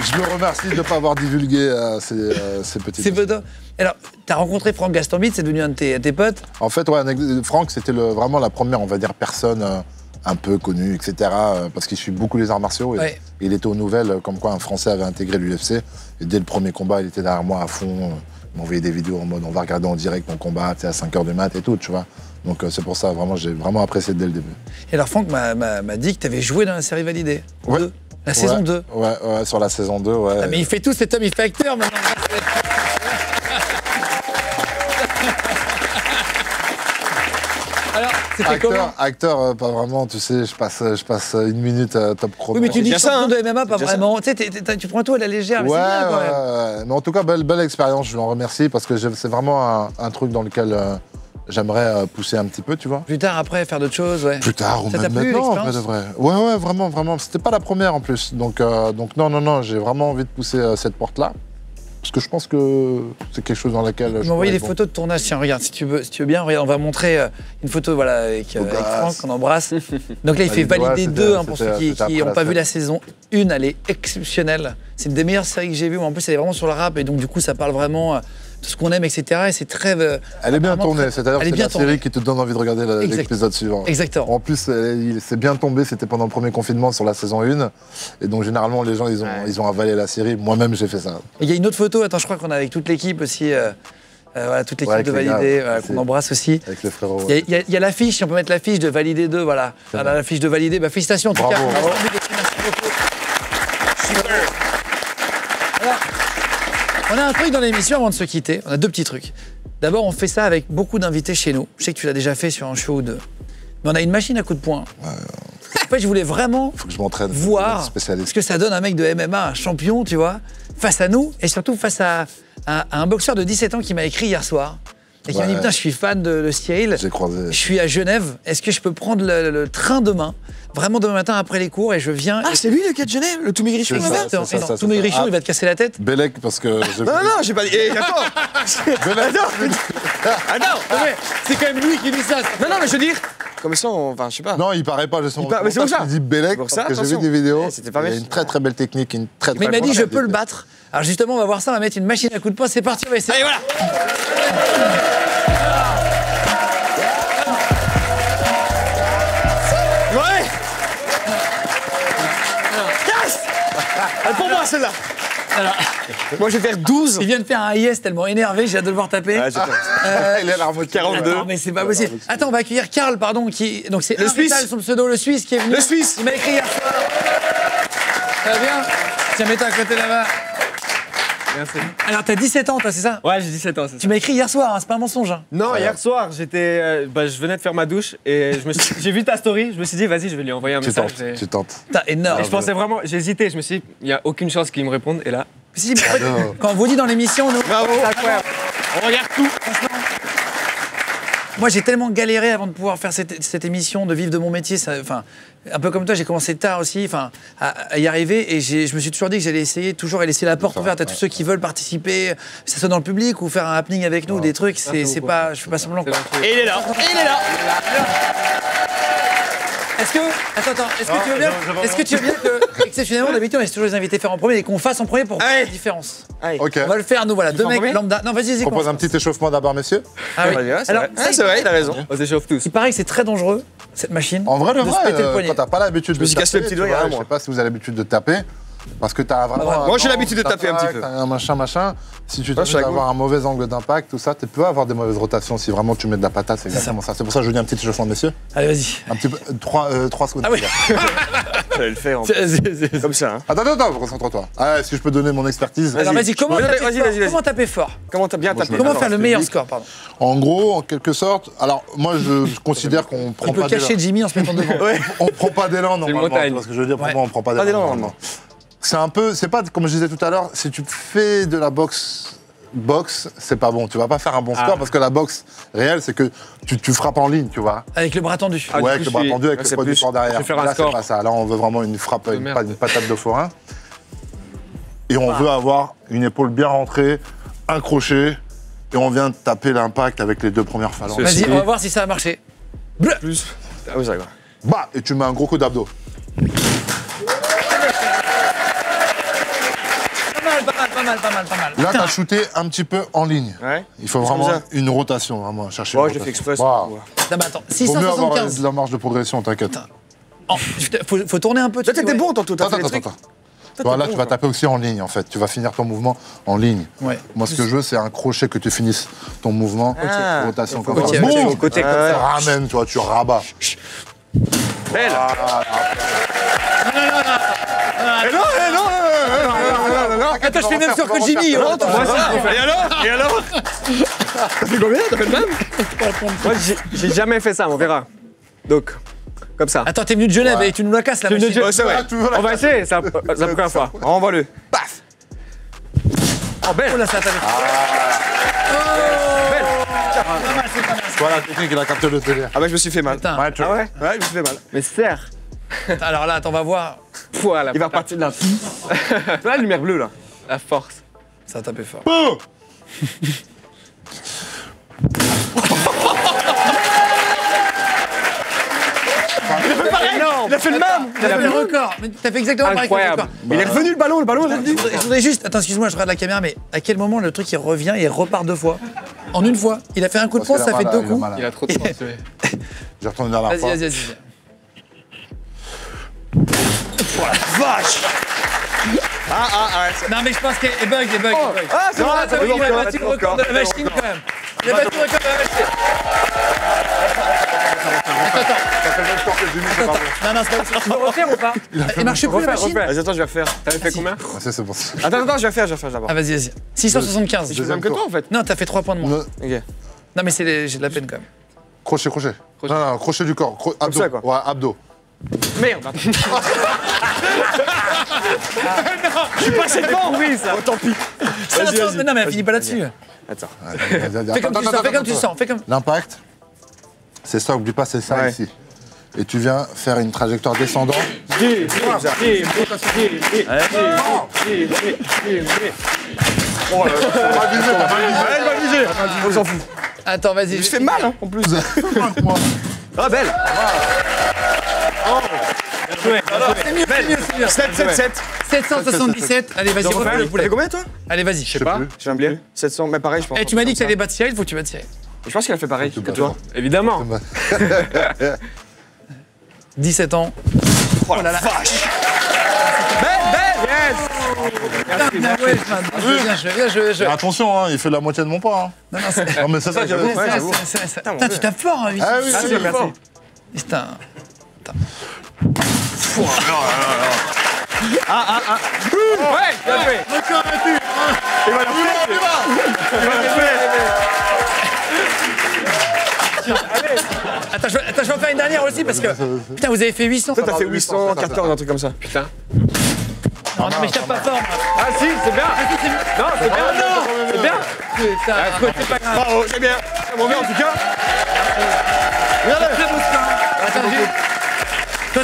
Je me remercie de ne pas avoir divulgué ces petites C'est photos. Alors, t'as rencontré Franck Gastambide, c'est devenu un de tes potes. En fait, ouais, Franck, c'était vraiment la première, on va dire, personne un peu connue, etc. Parce qu'il suit beaucoup les arts martiaux. Et il était aux nouvelles, comme quoi un Français avait intégré l'UFC. Et dès le premier combat, il était derrière moi à fond. Il m'envoyait des vidéos en mode on va regarder en direct mon combat, à 5h du mat et tout, tu vois. Donc c'est pour ça, vraiment, j'ai vraiment apprécié dès le début. Et alors, Franck m'a dit que t'avais joué dans la série Validée. Ouais. La saison 2. Ouais, sur la saison 2, ouais. Ah, mais il fait tout cet homme, il fait acteur maintenant. Alors, c'était comment? Acteur, pas vraiment, tu sais, je passe une minute top chrono. Oui, mais tu dis champion ça, de MMA, pas vraiment. Tu sais, tu prends tout à la légère, mais c'est bien quand même. Ouais. Mais en tout cas, belle expérience, je l'en remercie, parce que c'est vraiment un truc dans lequel j'aimerais pousser un petit peu, tu vois. Plus tard, après, faire d'autres choses, ouais. Plus tard, ou Ça même t'a plu, maintenant, en vrai l'expérience? de vrai. Ouais, vraiment. C'était pas la première, en plus. Donc non, j'ai vraiment envie de pousser cette porte-là. Parce que je pense que c'est quelque chose dans laquelle... Il m'a envoyé des photos de tournage. Tiens, regarde, si tu veux bien, regarde, on va montrer une photo voilà, avec Franck, qu'on embrasse. Donc là, il fait Valider 2, hein, pour ceux qui n'ont pas vu la saison 1, elle est exceptionnelle. C'est une des meilleures séries que j'ai vues, mais en plus, elle est vraiment sur le rap, et donc du coup, ça parle vraiment de ce qu'on aime, etc. Et c'est très... Elle est bien tournée, c'est-à-dire que c'est la série qui te donne envie de regarder l'épisode suivant. Exactement. En plus, c'est bien tombé, c'était pendant le premier confinement sur la saison 1. Et donc, généralement, les gens, ils ont avalé la série. Moi-même, j'ai fait ça. Il y a une autre photo, attends, je crois qu'on a avec toute l'équipe aussi, voilà, toute l'équipe de Valider, qu'on embrasse aussi. Avec les frérots. Il y a l'affiche, si on peut mettre l'affiche de Valider 2, voilà. Voilà, l'affiche de Valider, bah, félicitations en tout cas. Bravo. Merci beaucoup. Alors, on a un truc dans l'émission avant de se quitter, on a deux petits trucs. D'abord, on fait ça avec beaucoup d'invités chez nous. Je sais que tu l'as déjà fait sur un show ou deux. Mais on a une machine à coups de poing. En fait, je voulais vraiment Faut que je m'entraîne. voir ce que ça donne un mec de MMA, un champion, tu vois, face à nous, et surtout face à un boxeur de 17 ans qui m'a écrit hier soir. Et qui m'a dit, putain, je suis fan de Cyril. J'ai croisé. Je suis à Genève. Est-ce que je peux prendre le train demain, vraiment demain matin après les cours, et je viens. Ah, c'est lui le gars de Genève, le tout maigrichon. Tout maigrichon, il va te casser la tête. Bellec, parce que... Non, j'ai pas dit. Attends. Ah non, mais c'est quand même lui qui dit ça. Non, mais je veux dire. Comme ça, enfin, je sais pas. Non, il paraît pas, justement. Mais c'est pour ça. Il dit Bellec, Pour parce ça, que j'ai vu attention. des vidéos. C'était pas il y a méchant. une très belle technique, une très Mais il m'a dit, je peux le battre. Alors justement, on va voir ça, on va mettre une machine à coups de poing, c'est parti, on va essayer. Allez, voilà. Ouais. Yes. Elle est pour moi, celle-là. Moi, je vais faire 12. Il vient de faire un yes tellement énervé, j'ai hâte de le voir taper. Ouais, Il est à la remote 42. Non, mais c'est pas possible. Attends, on va accueillir Karl, pardon, qui. Donc c'est Le Suisse. Invital, son pseudo, le Suisse, qui est venu. Le Suisse. Il m'a écrit hier soir. Ça va bien? Tiens, mets-toi à côté là-bas. Merci. Alors, t'as 17 ans, toi, c'est ça? Ouais, j'ai 17 ans, c'est Tu ça. m'as écrit hier soir, hein, c'est pas un mensonge. Hein. Non, hier soir, j'étais, je venais de faire ma douche et j'ai vu ta story, je me suis dit, vas-y, je vais lui envoyer un Tu message. tentes, tu tentes. Putain, énorme. Et je pensais vraiment, j'ai hésité, je me suis dit, il n'y a aucune chance qu'il me réponde, et là, Si, mais en fait, quand on vous dit dans l'émission, nous. Bravo. c'est incroyable. On regarde tout. Moi, j'ai tellement galéré avant de pouvoir faire cette émission, de vivre de mon métier. Enfin, un peu comme toi, j'ai commencé tard aussi, à y arriver. Et je me suis toujours dit que j'allais essayer, toujours laisser la porte ouverte à tous ceux qui veulent participer, que ce soit dans le public ou faire un happening avec nous, des trucs. C'est pas, je fais pas semblant. Quoi. Et il est là. Et il est là. Est-ce que, attends, est-ce que tu veux bien que, exceptionnellement, d'habitude, on laisse toujours les invités faire en premier et qu'on fasse en premier pour faire la différence. Allez. Ok. On va le faire, nous, voilà, deux fais en mecs premier lambda. Non, vas-y, Je propose un petit échauffement d'abord, messieurs. Ah oui. Ouais, c'est Alors, vrai. Ouais, c'est vrai, il a raison. on s'échauffe tous. il paraît que c'est très dangereux. cette machine. En vrai, de se péter le poignet. quand t'as pas l'habitude de me suis cassé le taper, petit tu doigt il y a vois, un je mois. sais pas si vous avez l'habitude de taper, parce que t'as vraiment... Moi, j'ai l'habitude de taper un petit peu. T'as un machin. Si tu Ouais, je suis avec avoir un mauvais angle d'impact, tout ça, tu peux avoir des mauvaises rotations. Si vraiment tu mets de la patate, c'est exactement ça. C'est pour ça que je vous dis un petit échauffement, messieurs. Allez, vas-y. Un petit peu... 3 secondes. Ah oui. J'allais le faire. Comme ça. Hein. Attends, concentre-toi. Ah, est-ce que je peux donner mon expertise? Alors vas-y, comment taper Vas-y, fort vas-y, vas-y. Comment taper fort Comment t'as bien tapé? Comment Alors, faire le je te meilleur dis. score, pardon. En gros, en quelque sorte, alors moi je considère qu'on prend On peut pas d'élan. cacher Jimmy en se mettant devant. On prend pas d'élan normalement. montagne. Tu vois ce que je veux dire? Pour Ouais. moi, on prend pas Pas d'élan d'élan, normalement. C'est un peu, c'est pas comme je disais tout à l'heure, si tu fais de la boxe, c'est pas bon. Tu vas pas faire un bon score parce que la boxe réelle, c'est que tu frappes en ligne, tu vois. Avec le bras tendu. Ah, ouais, du avec coup, le bras je suis- tendu, avec ouais, le c'est poids du plus- corps derrière. je vais faire un Là, c'est score. pas ça. Là, on veut vraiment une frappe, De merde. une patate de forain. Et on veut avoir une épaule bien rentrée, un crochet, et on vient de taper l'impact avec les deux premières phalanges. Vas-y, on va voir si ça a marché. Plus. Ah oui, ça va. Bah, et tu mets un gros coup d'abdos. Pas mal. Là, t'as shooté un petit peu en ligne. Ouais. Il faut Comme vraiment ça. une rotation, vraiment, chercher Ouais, une je l'ai fait rotation. exprès. Wow. Ouais. Non, mais attends, Vaut mieux avoir 675. de la marge de progression, t'inquiète. Oh, faut tourner un peu. Toi, t'étais bon, tantôt, t'as fait les trucs. Voilà, tu vas taper aussi en ligne, en fait. Tu vas finir ton mouvement en ligne. Ouais. Moi, ce que je veux, c'est un crochet que tu finisses ton mouvement. Ah. Rotation Ok, comme ça. ok, Boum. ok. Côté comme Tu ça. ramènes, tu vois, tu rabats. Belle. Attends, je fais même sur que Jimmy. Et alors T'as fait combien? T'as fait le même? Moi, j'ai jamais fait ça, on verra. Donc, comme ça. Attends, t'es venu de Genève Ouais. et tu nous la casses la Tu venu machine. de- Ouais, c'est vrai. On va essayer, c'est la première fois. Envoie-le. Paf. Oh, belle. Là, ça t'a Voilà, la technique, il a capté le délire. Ah bah je me suis fait mal. Putain. Ouais, tu Ah ouais? Ouais, je me suis fait mal. Mais serre. Alors là, attends, on va voir. Voilà. Il va repartir de là. Là, la lumière bleue là. La force. Ça a tapé fort. Boum. Il a fait le même. T'as fait le record. Mais t'as fait exactement pareil que le Incroyable. record. Il est revenu le ballon est revenu. Je voudrais juste, attends, excuse-moi, je regarde la caméra, mais à quel moment le truc il revient et il repart deux fois? En une fois. Il a fait un coup de Parce poing, qu'il ça a fait mal, deux il a coups. mal. Il a trop de force. ouais. Je retourne vers la Vas-y, fois. vas-y. Vache. Ah, ouais. Non, mais je pense qu'il est bug, il est bug. Ah, c'est vrai, Ça c'est il a bon, battu le record de la machine quand même. Il a battu le record de la machine. Non, c'est pas possible. Tu veux refaire ou pas? Il marche plus la Refaire, machine? refaire. Vas-y, attends, je vais refaire. T'avais fait combien? C'est bon. Attends, je vais refaire d'abord. Ah, vas-y. 675. Je fais même que toi en fait. Non, t'as fait 3 points de moins. Ok. Non, mais j'ai de la peine quand même. Crochet. Non, crochet du corps. Abdos. ça, quoi. Ouais, abdos. Merde. Je suis passé devant. Oui, ça. Oh, tant pis. Mais non, mais elle finit pas là-dessus. Attends. Fais comme tu sens, fais comme tu sens, fais comme. L'impact, c'est ça, oublie pas, c'est ça Ouais. ici. Et tu viens faire une trajectoire descendante. Elle va viser. On s'en fout. Attends, vas-y. Je fais mal hein, en plus. Ah, belle. C'est mieux. 7. 777. Allez, vas-y, refais le T'as poulet. fait combien toi? Allez, vas-y. Je sais plus. J'ai oublié. 700, mais pareil, je pense. Eh, tu m'as dit que t'allais battre Cyril, faut que tu battes Cyril. Je pense qu'il a fait pareil que toi. Évidemment. 17 ans. Oh la vache. Belle. Yes. Bien joué, bien joué. Attention, hein, il fait la moitié de mon pas. Non, non, c'est. Non, mais c'est ça que j'avoue. Ouais, j'avoue. Putain, tu tapes fort, hein, lui. Ah oui, Ah, oui, c'est oui. merci. Putain. Ouais, bien joué. Il va la Attends, je vais en faire une dernière aussi parce que. Putain, vous avez fait 800. Toi, t'as fait 814, un truc comme ça. Putain. Non, mais je tape pas fort, moi. Ah si, c'est bien. Non, c'est bien. C'est bien. Putain, c'est pas grave. Bravo, c'est bien. C'est bon, bien en tout cas. Très beau score. Attends, toi,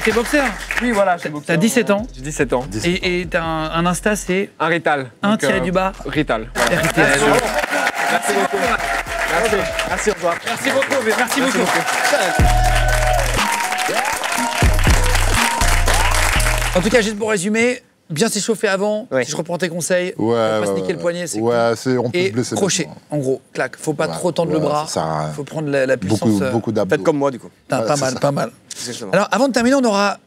t'es boxeur. Oui, voilà. T'as 17 ans. J'ai 17 ans. Et t'as un Insta, c'est Un Rital. un Donc, tiré du bas. Rital. Voilà. RTL. Merci beaucoup. Merci, au revoir. Merci beaucoup, merci beaucoup. En tout cas, juste pour résumer, bien s'échauffer avant, Ouais. si je reprends tes conseils, Ouais, pas se ouais, niquer le poignet, c'est Ouais, on peut et se blesser. crochet, bêtement. en gros, clac. Faut pas Ouais, trop tendre le ouais, bras. ça sert à rien. Faut prendre la puissance. Beaucoup d'abdos. Faites comme moi, du coup. Putain, Ouais, pas c'est mal, ça. pas mal. Exactement. Alors, avant de terminer, on aura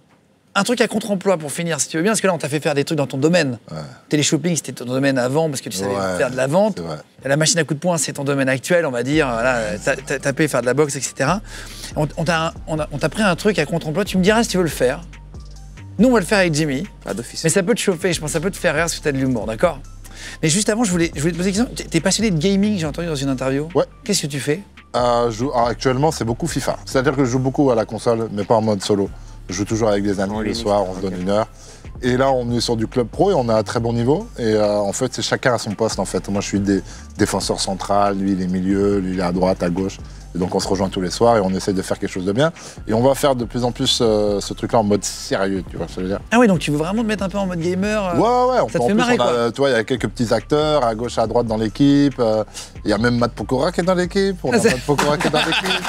un truc à contre-emploi pour finir, si tu veux bien, parce que là, on t'a fait faire des trucs dans ton domaine. Ouais. Télé-shopping, c'était ton domaine avant, parce que tu savais Ouais, faire de la vente. c'est vrai. Et la machine à coups de poing, c'est ton domaine actuel, on va dire. Voilà, taper, faire de la boxe, etc. On t'a pris un truc à contre-emploi. Tu me diras si tu veux le faire. Nous, on va le faire avec Jimmy. Ah, d'office. Mais ça peut te chauffer, je pense, ça peut te faire rire parce que tu as de l'humour, d'accord? Mais juste avant, je voulais te poser une question. T'es passionné de gaming, j'ai entendu dans une interview. Ouais. Qu'est-ce que tu fais? Actuellement, c'est beaucoup FIFA. C'est-à-dire que je joue beaucoup à la console, mais pas en mode solo. Je joue toujours avec des amis le soir, on se donne 1 heure. Et là, on est sur du club pro et on a un très bon niveau. Et en fait, c'est chacun à son poste, en fait. Moi, je suis défenseur central, lui, il est milieu, lui, il est à droite, à gauche. Et donc, on se rejoint tous les soirs et on essaye de faire quelque chose de bien. Et on va faire de plus en plus ce truc-là en mode sérieux, tu vois ce que je veux dire. Ah oui, donc tu veux vraiment te mettre un peu en mode gamer? Ouais, Ça te fait marrer, quoi. Tu vois, il y a quelques petits acteurs à gauche, à droite dans l'équipe. Il y a même Matt Pokora qui est dans l'équipe. On a Matt Pokora qui est dans l'équipe.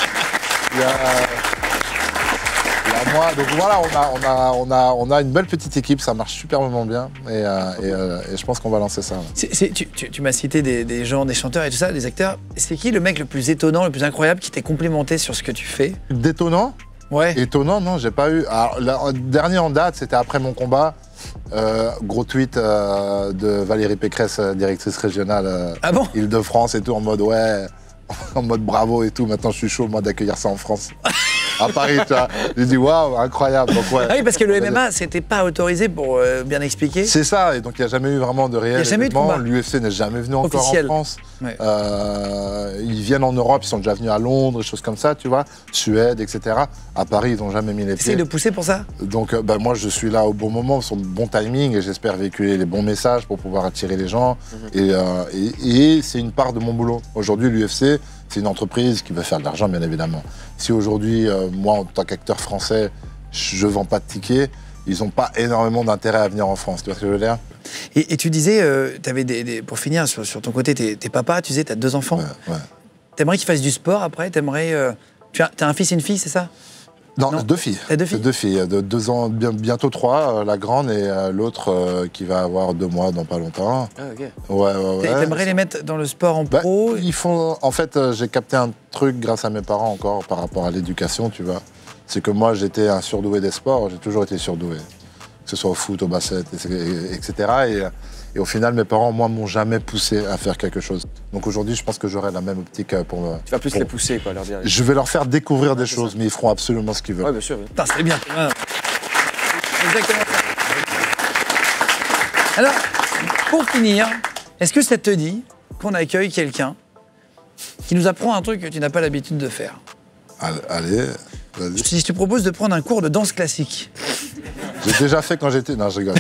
Il y a moi. Donc voilà, on a une belle petite équipe. Ça marche superbement bien. Et je pense qu'on va lancer ça. Tu m'as cité des gens, des chanteurs et tout ça, des acteurs. C'est qui le mec le plus étonnant, le plus incroyable qui t'ait complimenté sur ce que tu fais? Détonnant? Ouais. Étonnant, non, j'ai pas eu. Alors, le dernier en date, c'était après mon combat. Gros tweet de Valérie Pécresse, directrice régionale Ah bon? Île-de-France et tout, en mode ouais, en mode bravo et tout. Maintenant, je suis chaud, moi, d'accueillir ça en France. À Paris, tu vois. J'ai dit waouh, incroyable. Donc, ouais. Ah oui, parce que le MMA, c'était pas autorisé pour bien expliquer. C'est ça, et donc il n'y a jamais eu vraiment de réel. Il y a jamais eu de combat. L'UFC n'est jamais venu encore Officiel. en France. Ouais. Ils viennent en Europe, ils sont déjà venus à Londres, des choses comme ça, tu vois, Suède, etc. À Paris, ils n'ont jamais mis les Essaye pieds. de pousser pour ça? Donc moi, je suis là au bon moment, sur le bon timing, et j'espère véhiculer les bons messages pour pouvoir attirer les gens. Et c'est une part de mon boulot. Aujourd'hui, l'UFC, c'est une entreprise qui veut faire de l'argent, bien évidemment. Si aujourd'hui, moi, en tant qu'acteur français, je ne vends pas de tickets, ils n'ont pas énormément d'intérêt à venir en France. Tu vois ce que je veux dire? Et tu disais, pour finir, sur ton côté, t'es papa, tu disais, t'as 2 enfants. Ouais. T'aimerais qu'ils fassent du sport après? T'as un fils et une fille, c'est ça? Non, Non. 2 filles. T'as 2 filles? 2 filles, de 2 ans, bientôt 3, la grande, et l'autre qui va avoir 2 mois dans pas longtemps. Ah, ok. Ouais. T'aimerais les mettre dans le sport en Bah, pro? ils font. En fait, j'ai capté un truc grâce à mes parents encore par rapport à l'éducation, tu vois. C'est que moi, j'étais un surdoué des sports, j'ai toujours été surdoué. Que ce soit au foot, au basket, etc. Et au final, mes parents, moi, m'ont jamais poussé à faire quelque chose. Donc aujourd'hui, je pense que j'aurai la même optique pour. Tu vas plus les pousser, quoi, leur dire. Je vais leur faire découvrir des choses, mais ils feront absolument ce qu'ils veulent. Ouais, bien sûr. Oui. Putain, c'est bien. Exactement ça. Alors, pour finir, est-ce que ça te dit qu'on accueille quelqu'un qui nous apprend un truc que tu n'as pas l'habitude de faire? Allez, vas-y. Si je te propose de prendre un cours de danse classique. J'ai déjà fait quand j'étais. Non, je rigole.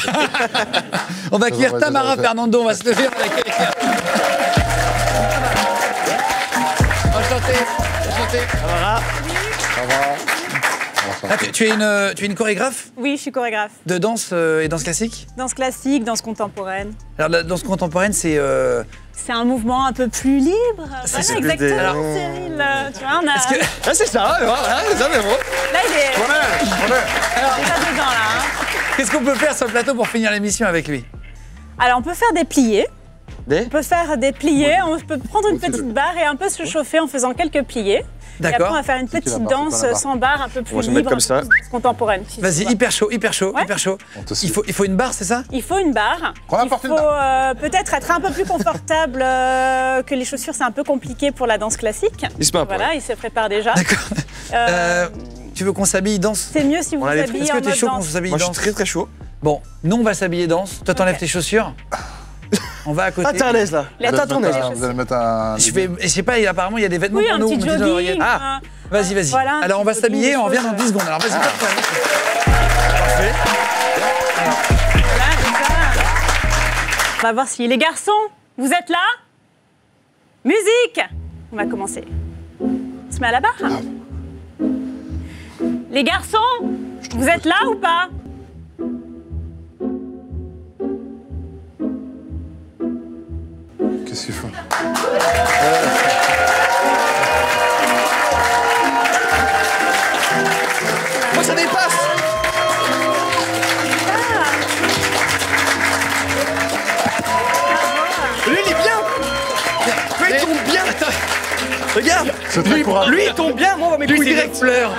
On va accueillir Ouais, Tamara ouais. Fernando, on va se lever, on va l'accueillir. Enchanté. Ça va. Ah, tu es une chorégraphe Oui, je suis chorégraphe. de danse et danse classique? Danse classique, danse contemporaine. Alors la danse contemporaine, c'est... C'est un mouvement un peu plus libre. C'est Voilà, exactement, alors- Cyril. Tu vois, on a... Est-ce que- Ah, c'est ça, voilà, c'est ça, mais bon. Là, il est déjà dedans, là. Hein. Qu'est-ce qu'on peut faire sur le plateau pour finir l'émission avec lui? Alors, on peut faire des pliés. Des On peut faire des pliés. On peut prendre une petite barre et un peu se chauffer en faisant quelques pliés. Et après, D'accord. on va faire une C'est qui la petite barre? C'est danse quoi la barre? sans barre, un peu plus va se mettre libre, comme un ça. peu plus contemporaine. si Vas-y, tu vois. hyper chaud, Ouais. hyper chaud. On te suit. Il faut une barre, c'est ça? Il faut une barre. Qu'on Il apporte faut une barre. peut-être être un peu plus confortable que les chaussures. C'est un peu compliqué pour la danse classique. Il se met un peu. Voilà, il se prépare déjà. D'accord. Euh, Tu veux qu'on s'habille danse? C'est mieux si vous On a vous les- habillez Est-ce en que t'es mode chaud qu'on danse. s'habille Moi, je suis danse? très très chaud. Bon, nous on va s'habiller danse. Toi t'enlèves Ok. tes chaussures. On va à côté. Ah, t'es à l'aise là. Les Attends, ton aise. Vous allez mettre un. Je sais pas, apparemment il y a des vêtements Oui, pour un nous. petit on me dit de jogging. regarder. Ah, vas-y. Voilà, un Alors on petit va jogging, s'habiller, des on revient dans choses, 10 secondes. Alors vas-y, pas de problème. Parfait. Voilà, comme ça. On va voir si les garçons, vous êtes là? Musique! On va commencer. On se met à la barre? Les garçons, vous êtes là ou pas? Qu'est-ce qu'il faut? Moi, ça dépasse. Regarde. C'est très courageux. Lui, il tombe bien, moi, on va mes Lui, couilles c'est direct. fleur.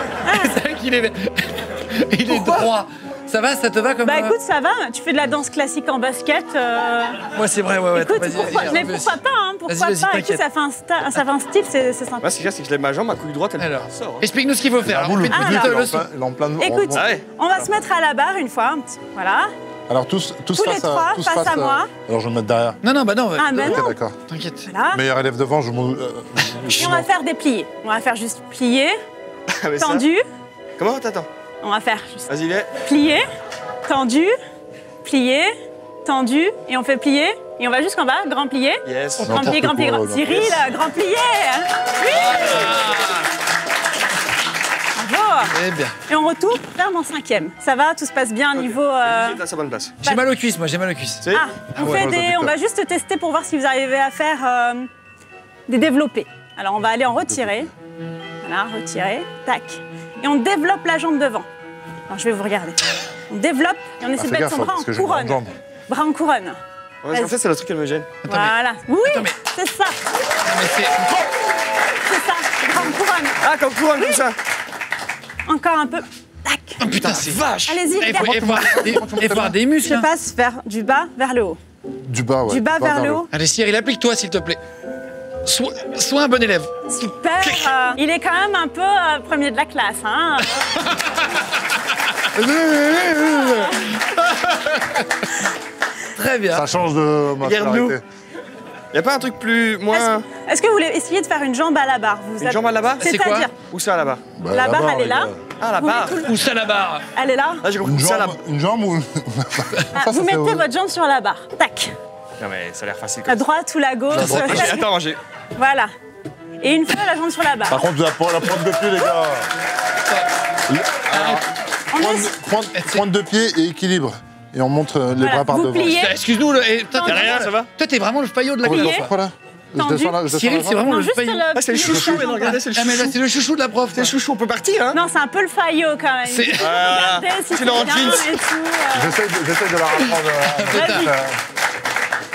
C'est vrai qu'il est... Il est droit. Ça va, ça te va comme... Bah écoute, ça va, tu fais de la danse classique en basket. Moi, c'est vrai, ouais. Écoute, Vas-y, pourquoi, vas-y, mais vas-y. pourquoi pas, hein, pourquoi Vas-y, pas. t'inquiète. Écoute, ça fait un style, c'est sympa. Moi, ce qu'il y a, c'est que je lève ma jambe, ma couille droite, elle Alors, sort. hein. explique-nous ce qu'il faut faire. J'avoue, le Alors, public, alors. il est en plein... Écoute, Ah ouais. on va se mettre à la barre une fois, voilà. Alors tous Tous les face trois, tous face à moi. Alors je vais me mettre derrière. Non, bah non. Ah, bah Ok, non, d'accord. T'inquiète. voilà. Meilleur élève devant, je m'en... Et on va faire des pliés. On va faire juste plier, Ah, mais ça- tendu. Comment? Attends. On va faire juste Vas-y, les. plier, tendu, plier, tendu, et on fait plier. Et on va jusqu'en bas, grand plié. Yes. Grand plié, grand plié, grand... N'importe quoi, Cyril, grand plié. Oui. Bravo. Eh bien. Et on retourne vers mon 5e. Ça va, tout se passe bien au niveau... T'es à sa bonne place. J'ai mal aux cuisses, moi, j'ai mal aux cuisses. Tu sais? Ah, on, ouais, fait dans le on buteur. va juste tester pour voir si vous arrivez à faire des développés. Alors, on va aller en retirer. Voilà, retirer. Tac. Et on développe la jambe devant. Alors, je vais vous regarder. On développe et on essaie Ah, de fais mettre son gaffe, bras parce en que j'ai une grande couronne. jambe. Bras en couronne. Ouais, en fait, c'est le truc qui me gêne. Voilà. Oui, Attends, mais- c'est ça. Mais c'est... C'est ça. Bras en couronne. Ah, comme couronne, comme ça. Encore un peu. Tac. Oh, putain, c'est... Vache. Allez-y, les Il gars. faut avoir des muscles. Je hein. passe du bas vers le haut. Du bas, ouais. Du bas vers le haut. Allez, Cyril, applique-toi, s'il te plaît. Sois un bon élève. Super. Il est quand même un peu premier de la classe, hein. Très bien. Ça change de Regarde-nous. muscularité. Y'a pas un truc plus. moins. Est-ce que vous voulez essayer de faire une jambe à la barre Une jambe à la barre? C'est quoi? C'est-à-dire, Où ça, là-bas? Bah, la barre, elle est les là. gars. Ah, la Vous barre. mettez Où ça, la barre? Elle est là. Ah, j'ai compris. Une Où ça, la jambe, une jambe ou... Ah, Ça, vous c'est mettez horrible. votre jambe sur la barre. Tac. Non, mais ça a l'air facile. La Comme ça. droite ou la gauche. Attends, j'ai. Voilà. Et une fois la jambe sur la barre. Par contre, la pointe de pied, les gars. On laisse- Pointe de pied et équilibre. Et on monte les Voilà, bras par vous devant. pliez. Excuse-nous, toi, Y'a rien, ça va? Toi, t'es vraiment le faillot de la Oh, mais classe. Plié. pourquoi là Je Tendu. descends là, je descends Cyril, là. c'est vraiment Non, le juste faillot. le. Ah, c'est le plié de chouchou, la jambe. regardez, c'est le Ah, mais là, chouchou. c'est le chouchou de la prof. C'est le chouchou, on peut partir, hein? Non, c'est un peu le faillot quand même. C'est- Regardez si C'est c'est le en bien jeans. et tout. J'essaie de la reprendre. Vas-y.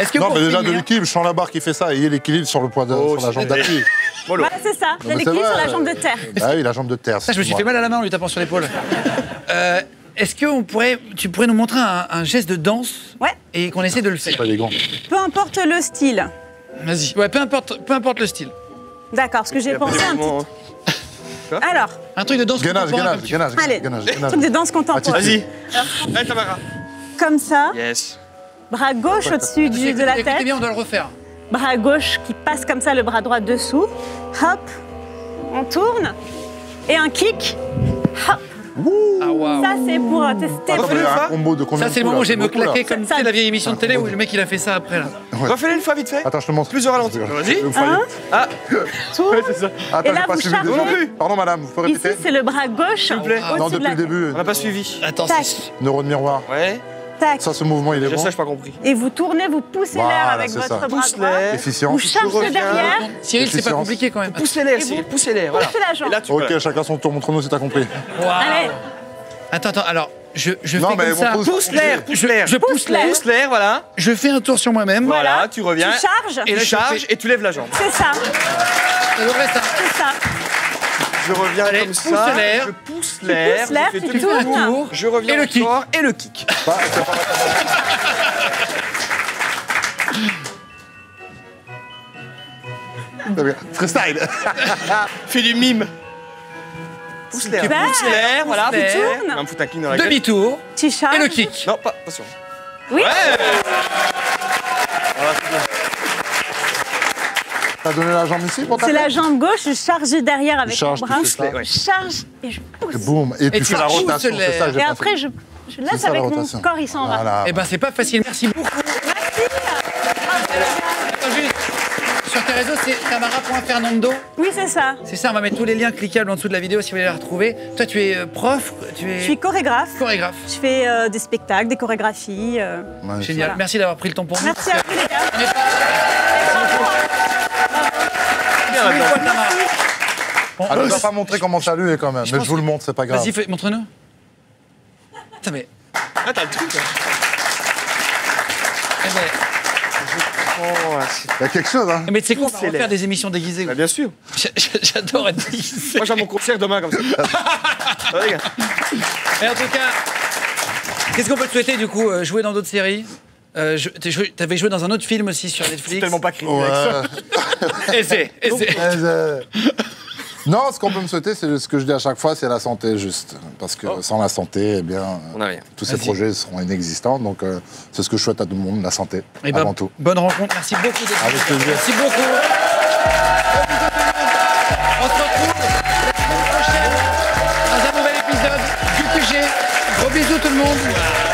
Est-ce que Non, pour mais déjà de finir- l'équilibre, je sens la barre qui fait ça. Et l'équilibre sur le poids de, Oh, sur la jambe c'est- d'appui. Mollo. Voilà, c'est ça. Non, C'est mais l'équilibre c'est sur la vrai. jambe de terre. Ah oui, la jambe de terre. Ça, je me suis fait mal à la main en lui tapant sur l'épaule. Est-ce que tu pourrais nous montrer un geste de danse Ouais. et qu'on essaie de le faire? Pas les gants. Peu importe le style. Vas-y. Ouais, peu importe le style. D'accord, parce que j'ai Y a pas pensé des un moments- petit. Alors, Un truc de danse Gainage, contemporain, gainage, comme tu- gainage, allez, gainage, truc de danse contemporaine. Vas-y. Allez, Tamara. Comme ça, Yes. bras gauche au-dessus de la Écoutez tête, bien, on doit le refaire. bras gauche qui passe comme ça, le bras droit dessous. Hop, on tourne. Et un kick. Hop. Ah, waouh. Ça, c'est pour tester. Attends, mais il y a un combo de combien Ça, de c'est le coups, moment où là j'ai me beaucoup, là. claquer comme Ça- tu sais, la vieille émission de télé où le mec il a fait ça après là. Refais-le une fois vite fait. Attends, je te montre. Plus au ralenti. Vas-y. Le foyer. Ah, Tourne. c'est ça. Attends, Et là, j'ai pas vous suivi chargez. déjà. Non plus. Pardon, madame, vous pouvez Ici, répéter c'est le bras gauche vous plaît. Non, au-dessus de depuis la le tête. début. On n'a pas suivi. Attends, Tac, Neurone miroir. Ouais. tac. Ça, ce mouvement, il est J'ai bon. ça, j'ai pas compris. Et vous tournez, vous poussez l'air Voilà, avec c'est votre ça. bras Pousse droit. l'air. Efficient. Vous chargez reviens. derrière. Cyril, c'est pas Efficience. compliqué quand même. Poussez l'air, Cyril, poussez l'air. Voilà. Poussez la jambe. Et là, tu Ok, chacun son tour. Montre-nous si t'as compris. Allez, Attends, alors, je Non, fais mais comme ça. mon pousse l'air, pousse l'air. Je pousse l'air. Pousse l'air, voilà. Je fais un tour sur moi-même. Voilà, tu reviens. tu charges. Et là, Tu je charges fais- et tu lèves la jambe. C'est ça, Ça devrait ça. c'est ça. Je reviens Allez, comme pousse ça. l'air. Je pousse l'air. pousses l'air, je fais tu tout le tournes. tour. Je reviens Et le kick. encore et le kick. Bah, c'est pas Très bien. Freestyle. Fais du mime. Pousse l'air. Super. Pousse l'air, voilà. Pousse l'air. pousse l'air. Tourne. On va me foutre un kick dans la gueule. Demi-tour Tu charges. et le kick. Non, pas, attention. Oui. T'as donné la jambe ici pour C'est taper la jambe gauche, je charge derrière avec charges, mon tu bras. fais ça. Ouais. Je charge et je pousse. Et boum. Et tu tu fais la pousses rotation. l'air. C'est ça que j'ai Et pas après, fait. je C'est laisse ça, la avec mon rotation. corps, il s'en va. Voilà. Eh ben, c'est pas facile. Merci beaucoup. Attends, juste. Sur tes réseaux, c'est tamara.fernando. Oui, c'est ça. C'est ça, on va mettre tous les liens cliquables en dessous de la vidéo si vous voulez la retrouver. Toi, tu es prof, tu es Je suis chorégraphe. chorégraphe. Je fais des spectacles, des chorégraphies. Ouais, Génial. Voilà. Merci d'avoir pris le temps pour nous. Merci à vous, les gars. On est pas- Merci mille fois, Tamara. Bon, Alors, je dois pas montrer comment ça lui est quand même. Mais pense je vous le montre, c'est pas grave. Vas-y, montre-nous. Putain, mais. Ah, t'as le truc. Hein. Eh ben, Il y a quelque chose, hein. Mais tu sais quoi, on va refaire des émissions déguisées. Bah, bien sûr. J'adore être déguisé. Moi, j'ai mon concert demain comme ça. Ouais, Et en tout cas, qu'est-ce qu'on peut te souhaiter du coup jouer dans d'autres séries T'avais joué dans un autre film aussi sur Netflix. tellement pas crié Ouais. avec ça. Aisé. Non, ce qu'on peut me souhaiter, c'est ce que je dis à chaque fois, c'est la santé juste. Parce que sans la santé, eh bien, On n'a rien. tous ces Vas-y. projets seront inexistants. Donc, c'est ce que je souhaite à tout le monde, la santé, Eh ben, avant tout. bonne rencontre, merci beaucoup d'être Avec venu. plaisir. Merci beaucoup. On se retrouve la semaine prochaine dans un nouvel épisode du QG. Gros bisous tout le monde.